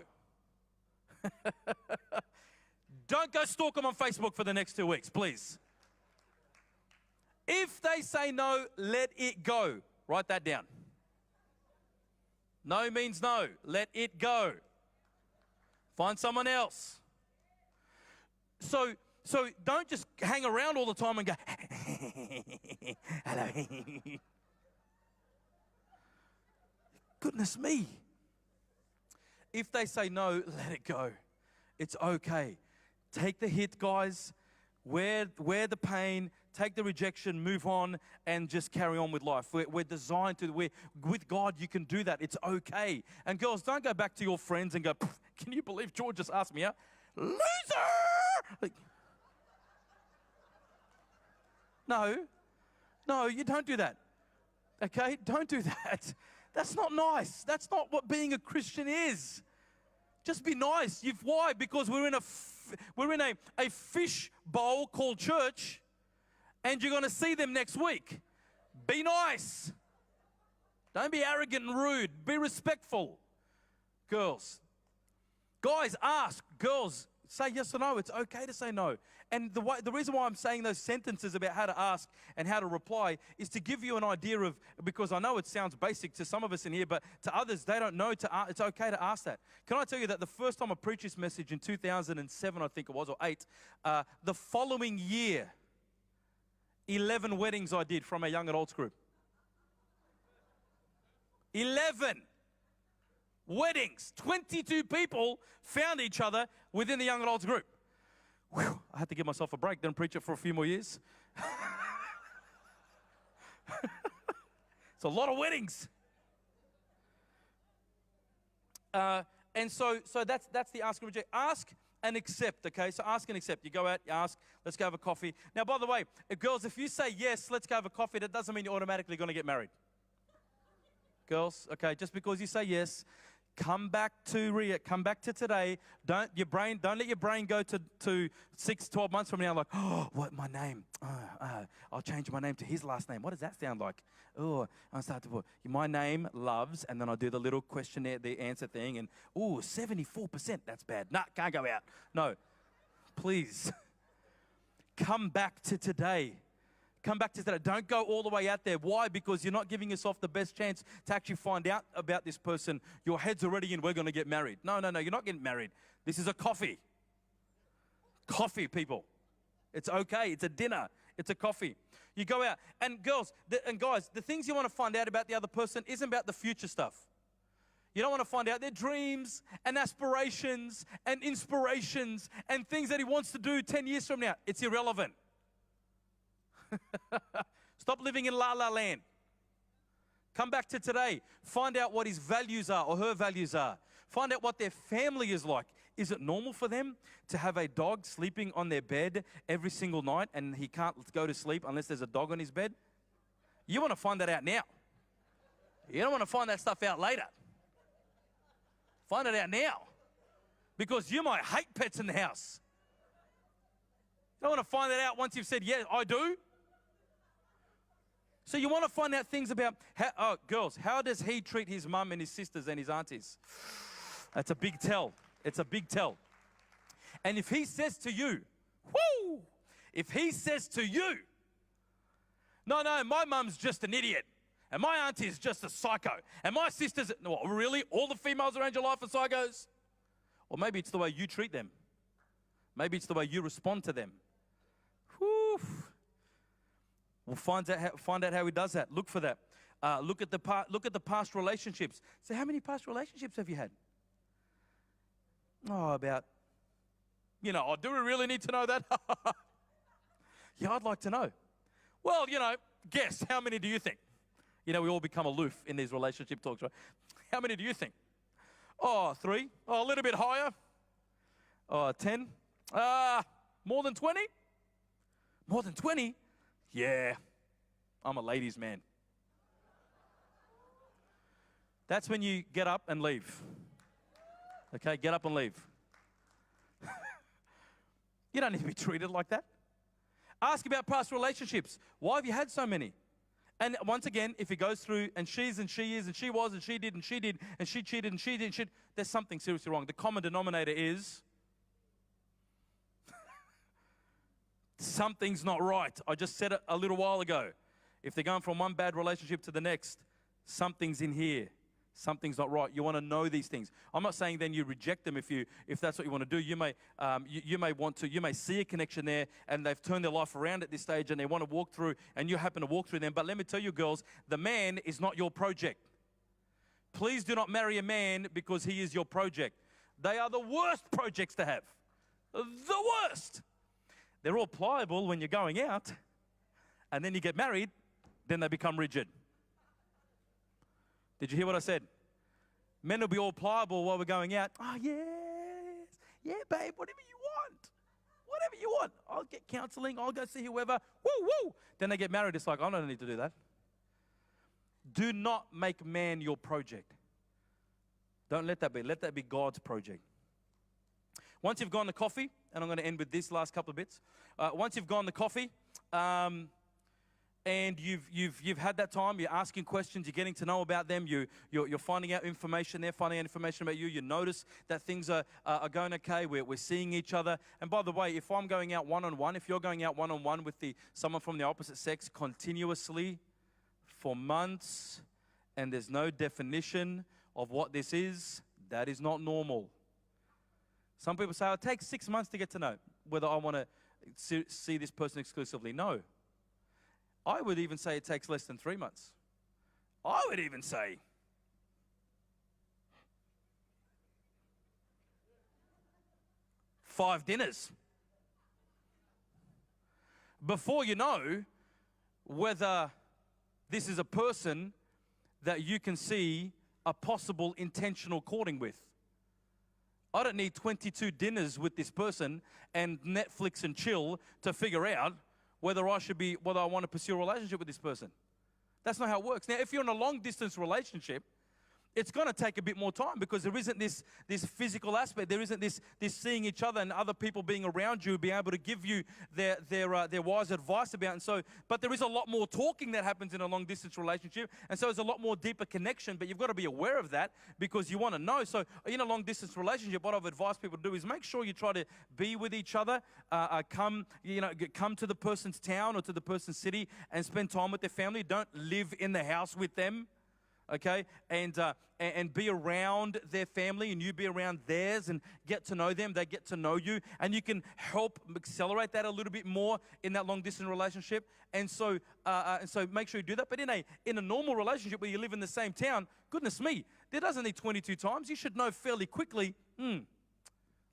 don't go stalk them on Facebook for the next 2 weeks, please. If they say no, let it go. Write that down. No means no. Let it go. Find someone else. So don't just hang around all the time and go, hello. Goodness me. If they say no, let it go. It's okay. Take the hit, guys. Wear the pain. Take the rejection. Move on and just carry on with life. We're designed to. With God, you can do that. It's okay. And girls, don't go back to your friends and go, can you believe George just asked me out? Loser! Like, no, you don't do that. Okay? Don't do that. That's not nice. That's not what being a Christian is. Just be nice. Why? Because we're in a fish bowl called church, and you're going to see them next week. Be nice. Don't be arrogant and rude. Be respectful. Girls. Guys, ask. Girls, say yes or no. It's okay to say no. And the reason why I'm saying those sentences about how to ask and how to reply is to give you an idea of, because I know it sounds basic to some of us in here, but to others, they don't know it's okay to ask that. Can I tell you that the first time I preached this message in 2007, I think it was, or 8, the following year, 11 weddings I did from a young adults group. 11 weddings. 22 people found each other within the young adults group. Whew, I had to give myself a break, then preach it for a few more years. It's a lot of weddings. And so that's the ask and reject. Ask and accept, okay? So ask and accept. You go out, you ask, let's go have a coffee. Now, by the way, girls, if you say yes, let's go have a coffee, that doesn't mean you're automatically going to get married. Girls, okay, just because you say yes, come back to today. Don't let your brain go to 6, 12 months from now like, oh, what, my name? I'll change my name to his last name. What does that sound like? Oh, I start to put, my name, Loves, and then I do the little questionnaire, the answer thing, and, 74%, that's bad. Nah, can't go out. No, please, come back to today. Come back to today. Don't go all the way out there. Why? Because you're not giving yourself the best chance to actually find out about this person. Your head's already in, we're going to get married. No, you're not getting married. This is a coffee. Coffee, people. It's okay. It's a dinner. It's a coffee. You go out. And girls and guys, the things you want to find out about the other person isn't about the future stuff. You don't want to find out their dreams and aspirations and inspirations and things that he wants to do 10 years from now. It's irrelevant. Stop living in la la land. Come back to today. Find out what his values are or her values are. Find out what their family is like. Is it normal for them to have a dog sleeping on their bed every single night and he can't go to sleep unless there's a dog on his bed? You want to find that out now. You don't want to find that stuff out later. Find it out now. Because you might hate pets in the house. You don't want to find that out once you've said, yeah, I do. So you want to find out things about, girls, how does he treat his mum and his sisters and his aunties? That's a big tell. It's a big tell. And if he says to you, whoo, if he says to you, no, my mum's just an idiot, and my auntie is just a psycho, and my sister's, no, really, all the females around your life are psychos? Or maybe it's the way you treat them. Maybe it's the way you respond to them. Whew. We'll find out how he does that. Look for that. Look at the past relationships. So how many past relationships have you had? Oh, about, do we really need to know that? Yeah, I'd like to know. Well, guess, how many do you think? We all become aloof in these relationship talks, right? How many do you think? Oh, 3. Oh, a little bit higher. Oh, 10. More than 20? More than 20? Yeah, I'm a ladies' man. That's when you get up and leave. Okay, get up and leave. You don't need to be treated like that. Ask about past relationships. Why have you had so many? And once again, if it goes through and she's and she is and she was and she did and she did and she cheated and she did and she, there's something seriously wrong. The common denominator is something's not right. I just said it a little while ago. If they're going from one bad relationship to the next, something's in here. Something's not right. You want to know these things. I'm not saying then you reject them if that's what you want to do. You may see a connection there and they've turned their life around at this stage and they want to walk through and you happen to walk through them. But let me tell you, girls, the man is not your project. Please do not marry a man because he is your project. They are the worst projects to have. The worst. They're all pliable when you're going out, and then you get married, then they become rigid. Did you hear what I said? Men will be all pliable while we're going out. Oh, yes. Yeah, babe, whatever you want. Whatever you want. I'll get counseling. I'll go see whoever. Woo, woo. Then they get married. It's like, I don't need to do that. Do not make man your project. Don't let that be. Let that be God's project. Once you've gone to coffee, and I'm going to end with this last couple of bits. Once you've gone to coffee, and you've had that time, you're asking questions, you're getting to know about them, you're finding out information, they're finding out information about you. You notice that things are going okay. We're seeing each other. And by the way, if I'm going out one-on-one, if you're going out one-on-one with someone from the opposite sex continuously for months, and there's no definition of what this is, that is not normal. Some people say, it takes 6 months to get to know whether I want to see this person exclusively. No. I would even say it takes less than 3 months. I would even say 5 dinners before you know whether this is a person that you can see a possible intentional courting with. I don't need 22 dinners with this person and Netflix and chill to figure out whether I want to pursue a relationship with this person. That's not how it works. Now, if you're in a long-distance relationship, it's going to take a bit more time because there isn't this physical aspect. There isn't this seeing each other and other people being around you, being able to give you their wise advice about. And so, but there is a lot more talking that happens in a long-distance relationship, and so there's a lot more deeper connection. But you've got to be aware of that because you want to know. So, in a long-distance relationship, what I've advised people to do is make sure you try to be with each other. Come to the person's town or to the person's city and spend time with their family. Don't live in the house with them. okay? And be around their family, and you be around theirs, and get to know them. They get to know you, and you can help accelerate that a little bit more in that long distance relationship. And so make sure you do that. But in a normal relationship where you live in the same town, goodness me, there doesn't need 22 times. You should know fairly quickly.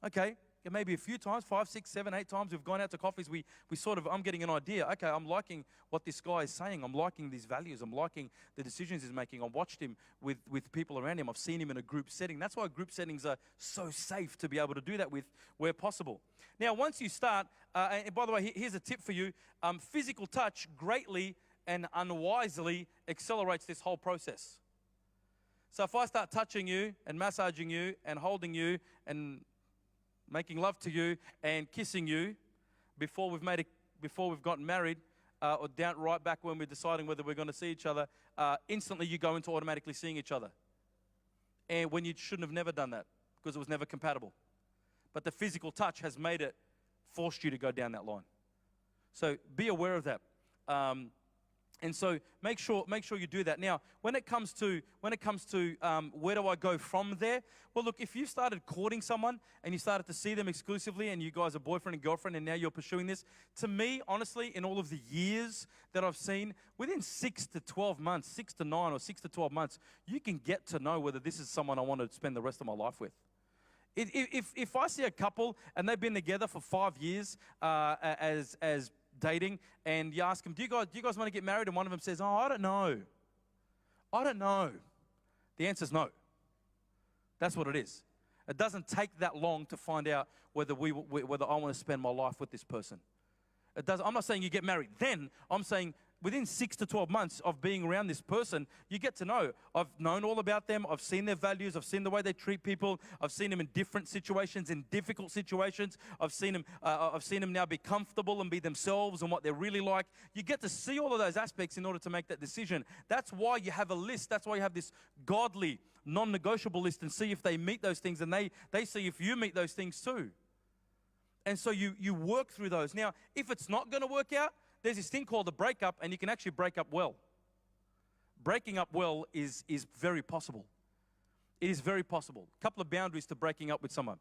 Okay. Maybe a few times, 5, 6, 7, 8 times we've gone out to coffees. We sort of, I'm getting an idea. Okay, I'm liking what this guy is saying. I'm liking these values. I'm liking the decisions he's making. I've watched him with people around him. I've seen him in a group setting. That's why group settings are so safe to be able to do that with where possible. Now, once you start, and by the way, here's a tip for you. Physical touch greatly and unwisely accelerates this whole process. So if I start touching you and massaging you and holding you and making love to you and kissing you before we've gotten married, or down right back when we're deciding whether we're going to see each other, instantly you go into automatically seeing each other. And when you shouldn't have never done that because it was never compatible. But the physical touch has forced you to go down that line. So be aware of that. And so make sure you do that. Now, when it comes to where do I go from there? Well, look, if you started courting someone and you started to see them exclusively and you guys are boyfriend and girlfriend and now you're pursuing this, to me, honestly, in all of the years that I've seen, within 6 to 12 months, 6 to 9 or 6 to 12 months, you can get to know whether this is someone I want to spend the rest of my life with. If I see a couple and they've been together for 5 years as dating, and you ask them, do you guys want to get married? And one of them says, I don't know. The answer's no. That's what it is. It doesn't take that long to find out whether I want to spend my life with this person. I'm not saying you get married then. I'm saying within 6 to 12 months of being around this person, you get to know. I've known all about them. I've seen their values. I've seen the way they treat people. I've seen them in different situations, in difficult situations. I've seen them now be comfortable and be themselves and what they're really like. You get to see all of those aspects in order to make that decision. That's why you have a list. That's why you have this godly, non-negotiable list, and see if they meet those things, and they see if you meet those things too. And so you work through those. Now, if it's not going to work out, there's this thing called a breakup, and you can actually break up well. Breaking up well is very possible. It is very possible. A couple of boundaries to breaking up with someone.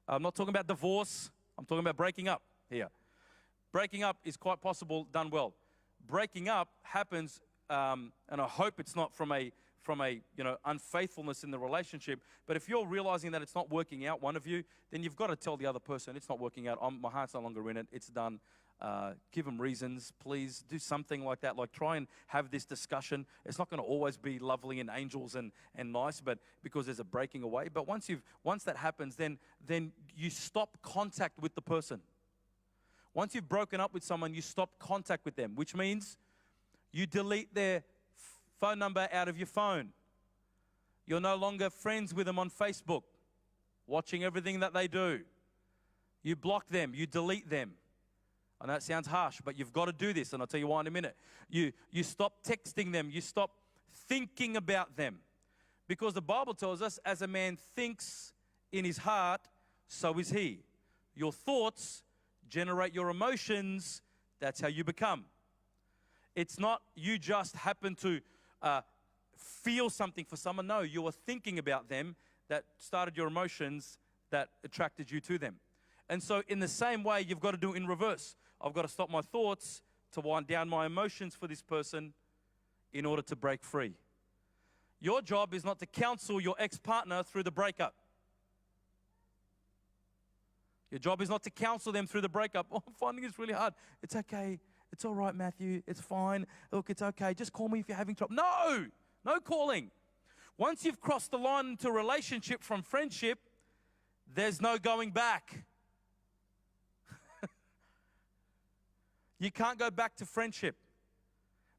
I'm not talking about divorce. I'm talking about breaking up here. Breaking up is quite possible done well. Breaking up happens, and I hope it's not from a unfaithfulness in the relationship. But if you're realizing that it's not working out, one of you, then you've got to tell the other person, it's not working out. My heart's no longer in it. It's done. Give them reasons, please. Do something like that. Like, try and have this discussion. It's not going to always be lovely and angels and nice, but because there's a breaking away. But once that happens, then you stop contact with the person. Once you've broken up with someone, you stop contact with them, which means you delete their phone number out of your phone. You're no longer friends with them on Facebook, watching everything that they do. You block them. You delete them. I know it sounds harsh, but you've got to do this, and I'll tell you why in a minute. You stop texting them. You stop thinking about them. Because the Bible tells us, as a man thinks in his heart, so is he. Your thoughts generate your emotions. That's how you become. It's not you just happen to feel something for someone. No, you are thinking about them that started your emotions that attracted you to them. And so in the same way, you've got to do it in reverse. I've got to stop my thoughts to wind down my emotions for this person in order to break free. Your job is not to counsel your ex-partner through the breakup. Your job is not to counsel them through the breakup. Oh, I'm finding this really hard. It's okay. It's all right, Matthew. It's fine. Look, it's okay. Just call me if you're having trouble. No calling. Once you've crossed the line into relationship from friendship, there's no going back. You can't go back to friendship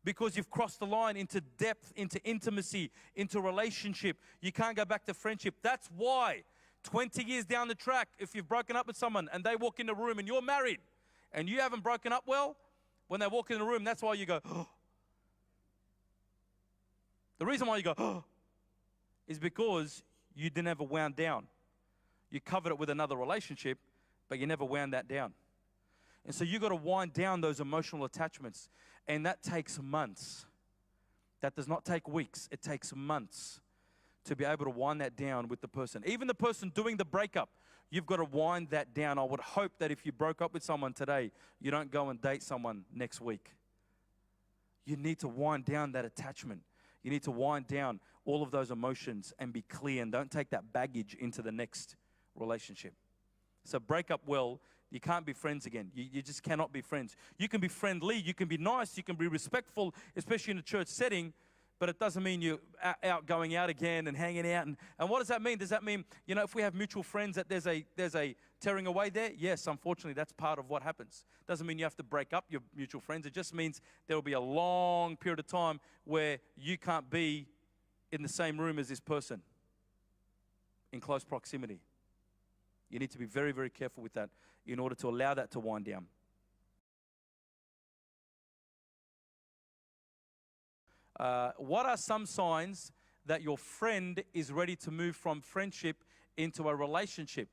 because you've crossed the line into depth, into intimacy, into relationship. You can't go back to friendship. That's why 20 years down the track, if you've broken up with someone and they walk in the room and you're married and you haven't broken up well, when they walk in the room, that's why you go, oh. The reason why you go, oh, is because you never wound down. You covered it with another relationship, but you never wound that down. And so you got to wind down those emotional attachments, and that takes months. That does not take weeks. It takes months to be able to wind that down with the person. Even the person doing the breakup, you've got to wind that down. I would hope that if you broke up with someone today, you don't go and date someone next week. You need to wind down that attachment. You need to wind down all of those emotions and be clear, and don't take that baggage into the next relationship. So break up well. You can't be friends again. You just cannot be friends. You can be friendly, you can be nice, you can be respectful, especially in a church setting, but it doesn't mean you're out going out again and hanging out. And what does that mean? Does that mean, if we have mutual friends that there's a tearing away there? Yes, unfortunately, that's part of what happens. Doesn't mean you have to break up your mutual friends. It just means there will be a long period of time where you can't be in the same room as this person in close proximity. You need to be very, very careful with that in order to allow that to wind down. What are some signs that your friend is ready to move from friendship into a relationship?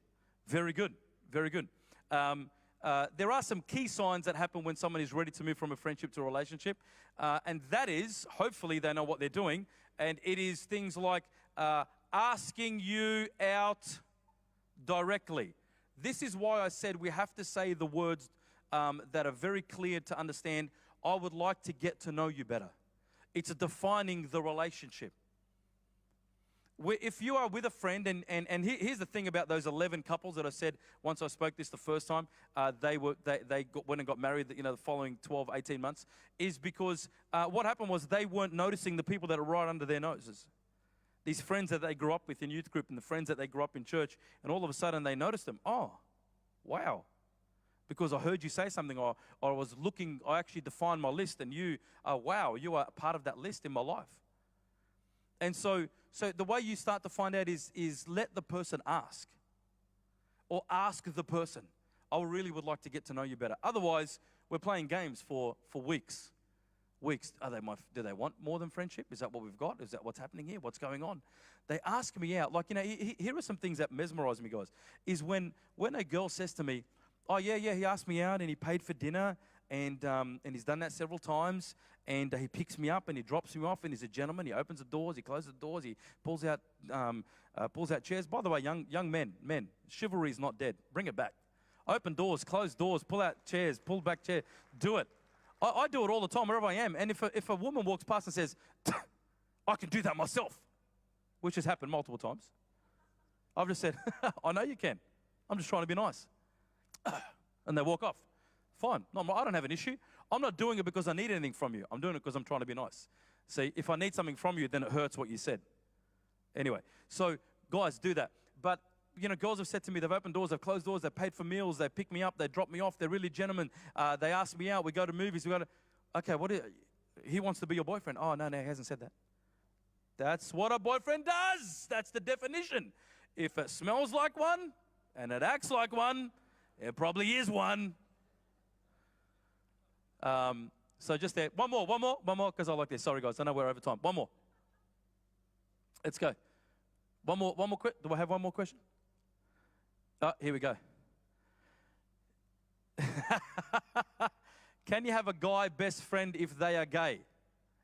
Very good, very good. There are some key signs that happen when someone is ready to move from a friendship to a relationship. And that is, hopefully they know what they're doing. And it is things like asking you out directly. This is why I said we have to say the words that are very clear to understand. I would like to get to know you better. It's defining the relationship. If you are with a friend, and here's the thing about those 11 couples that I said once I spoke this the first time, they went and got married, the following 12, 18 months, is because what happened was they weren't noticing the people that are right under their noses. These friends that they grew up with in youth group and the friends that they grew up in church, and all of a sudden they noticed them. Oh, wow. Because I heard you say something, or I was looking, I actually defined my list, and wow, you are part of that list in my life. And so the way you start to find out is let the person ask. Or ask the person. I really would like to get to know you better. Otherwise, we're playing games for weeks. Do they want more than friendship? Is that what we've got? Is that what's happening here? What's going on? They ask me out. Like, here are some things that mesmerize me, guys. Is when a girl says to me, oh, yeah, he asked me out and he paid for dinner and he's done that several times, and he picks me up and he drops me off, and he's a gentleman. He opens the doors, he closes the doors, he pulls out chairs. By the way, young men, chivalry is not dead. Bring it back. Open doors, close doors, pull out chairs, pull back chair. Do it. I do it all the time wherever I am. And if a woman walks past and says, I can do that myself, which has happened multiple times, I've just said, I know you can. I'm just trying to be nice. And they walk off. Fine. No, I don't have an issue. I'm not doing it because I need anything from you. I'm doing it because I'm trying to be nice. See, if I need something from you, then it hurts what you said. Anyway, so guys, do that. But, girls have said to me, they've opened doors, they've closed doors, they've paid for meals, they pick me up, they drop me off, they're really gentlemen. They ask me out, we go to movies, okay, he wants to be your boyfriend. Oh, no, he hasn't said that. That's what a boyfriend does. That's the definition. If it smells like one and it acts like one, it probably is one. So just there. One more, because I like this. Sorry, guys. I know we're over time. One more. Let's go. One more. Do I have one more question? Oh, here we go. Can you have a guy best friend if they are gay?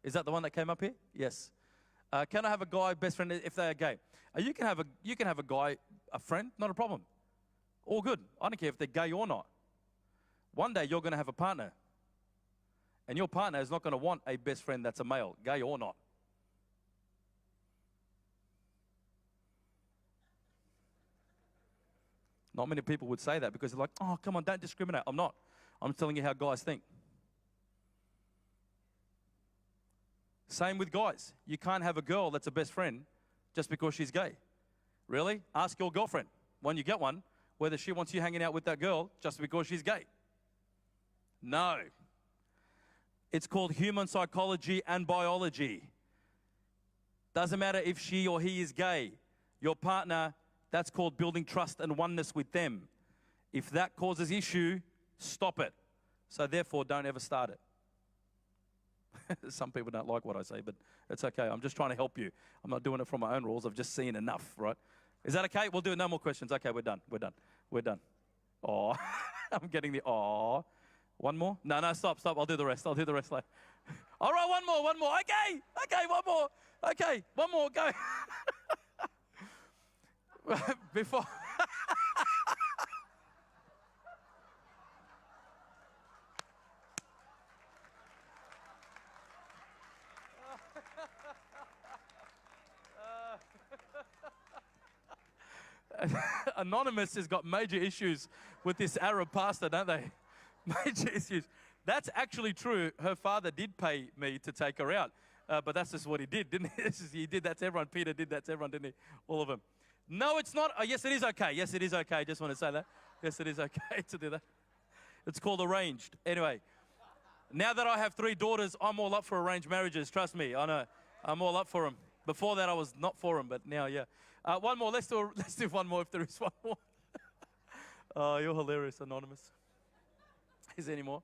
Is that the one that came up here? Yes. Can I have a guy best friend if they are gay? You can have a guy, a friend, not a problem. All good. I don't care if they're gay or not. One day you're going to have a partner. And your partner is not going to want a best friend that's a male, gay or not. Not many people would say that because they're like, oh, come on, don't discriminate. I'm not. I'm telling you how guys think. Same with guys. You can't have a girl that's a best friend just because she's gay. Really? Ask your girlfriend, when you get one, whether she wants you hanging out with that girl just because she's gay. No. It's called human psychology and biology. Doesn't matter if she or he is gay. Your partner, that's called building trust and oneness with them. If that causes issue, stop it. So therefore, don't ever start it. Some people don't like what I say, but it's okay. I'm just trying to help you. I'm not doing it from my own rules. I've just seen enough, right? Is that okay? We'll do it. No more questions. Okay, we're done. Oh, I'm getting the aw. One more? No, stop. I'll do the rest later. All right, one more. Okay, one more. Okay, one more, go. Before. Anonymous has got major issues with this Arab pastor, don't they? Major issues. That's actually true. Her father did pay me to take her out. But that's just what he did, didn't he? He did that to everyone. Peter did that to everyone, didn't he? All of them. No, it's not. Oh, yes, it is okay. Yes, it is okay. I just want to say that. Yes, it is okay to do that. It's called arranged. Anyway, now that I have 3 daughters, I'm all up for arranged marriages. Trust me. I know. I'm all up for them. Before that, I was not for them, but now, yeah. One more. Let's do one more if there is one more. Oh, you're hilarious, Anonymous. Is there any more?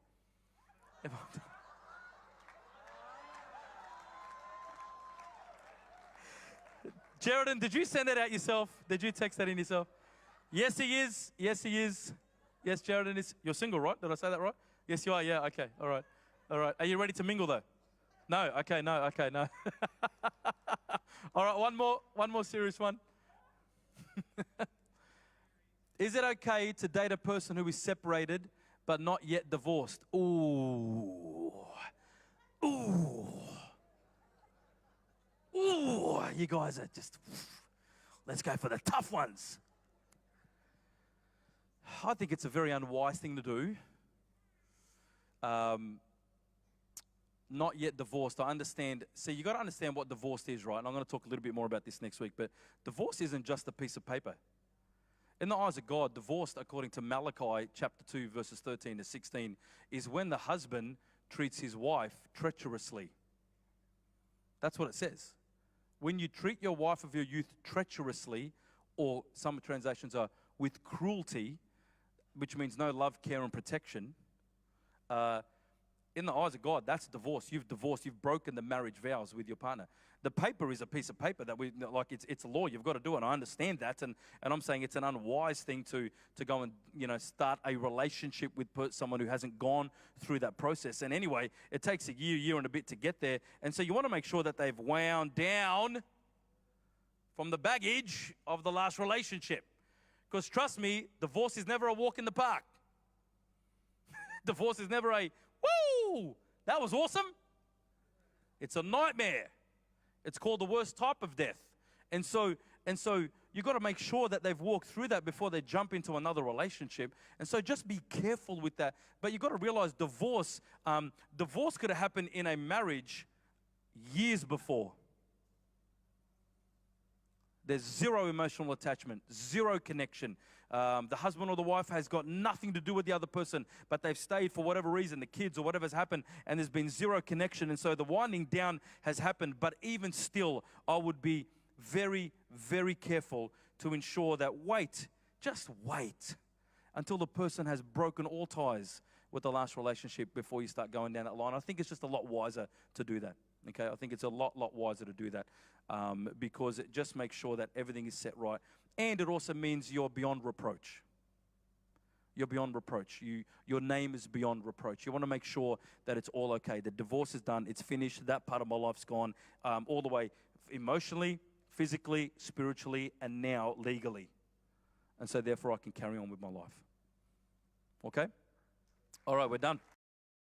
Jaredon, did you send that out yourself? Did you text that in yourself? Yes, he is. Yes, he is. Yes, Jaredon is. You're single, right? Did I say that right? Yes, you are. Yeah, okay. All right. All right. Are you ready to mingle, though? No? Okay, no. Okay, no. All right, one more serious one. Is it okay to date a person who is separated but not yet divorced? Ooh. Ooh. Ooh. You guys are just, let's go for the tough ones. I think it's a very unwise thing to do. Not yet divorced. I understand. See, you got to understand what divorce is, right? And I'm going to talk a little bit more about this next week. But divorce isn't just a piece of paper. In the eyes of God, divorced, according to Malachi chapter 2, verses 13 to 16, is when the husband treats his wife treacherously. That's what it says. When you treat your wife of your youth treacherously, or some translations are with cruelty, which means no love, care, and protection, in the eyes of God, that's divorce. You've divorced. You've broken the marriage vows with your partner. The paper is a piece of paper that it's a law. You've got to do it. And I understand that, and I'm saying it's an unwise thing to go and start a relationship with someone who hasn't gone through that process. And anyway, it takes a year and a bit to get there. And so you want to make sure that they've wound down from the baggage of the last relationship. Because trust me, divorce is never a walk in the park. Divorce is never a woo, that was awesome. It's a nightmare. It's called the worst type of death. And so you've got to make sure that they've walked through that before they jump into another relationship. And so just be careful with that. But you've got to realize divorce could have happened in a marriage years before. There's zero emotional attachment, zero connection. The husband or the wife has got nothing to do with the other person, but they've stayed for whatever reason, the kids or whatever's happened, and there's been zero connection. And so the winding down has happened. But even still, I would be very, very careful to ensure that just wait until the person has broken all ties with the last relationship before you start going down that line. I think it's just a lot wiser to do that. Okay, I think it's a lot wiser to do that because it just makes sure that everything is set right. And it also means you're beyond reproach. You're beyond reproach. Your name is beyond reproach. You want to make sure that it's all okay. The divorce is done. It's finished. That part of my life's gone all the way emotionally, physically, spiritually, and now legally. And so therefore I can carry on with my life. Okay? All right, we're done.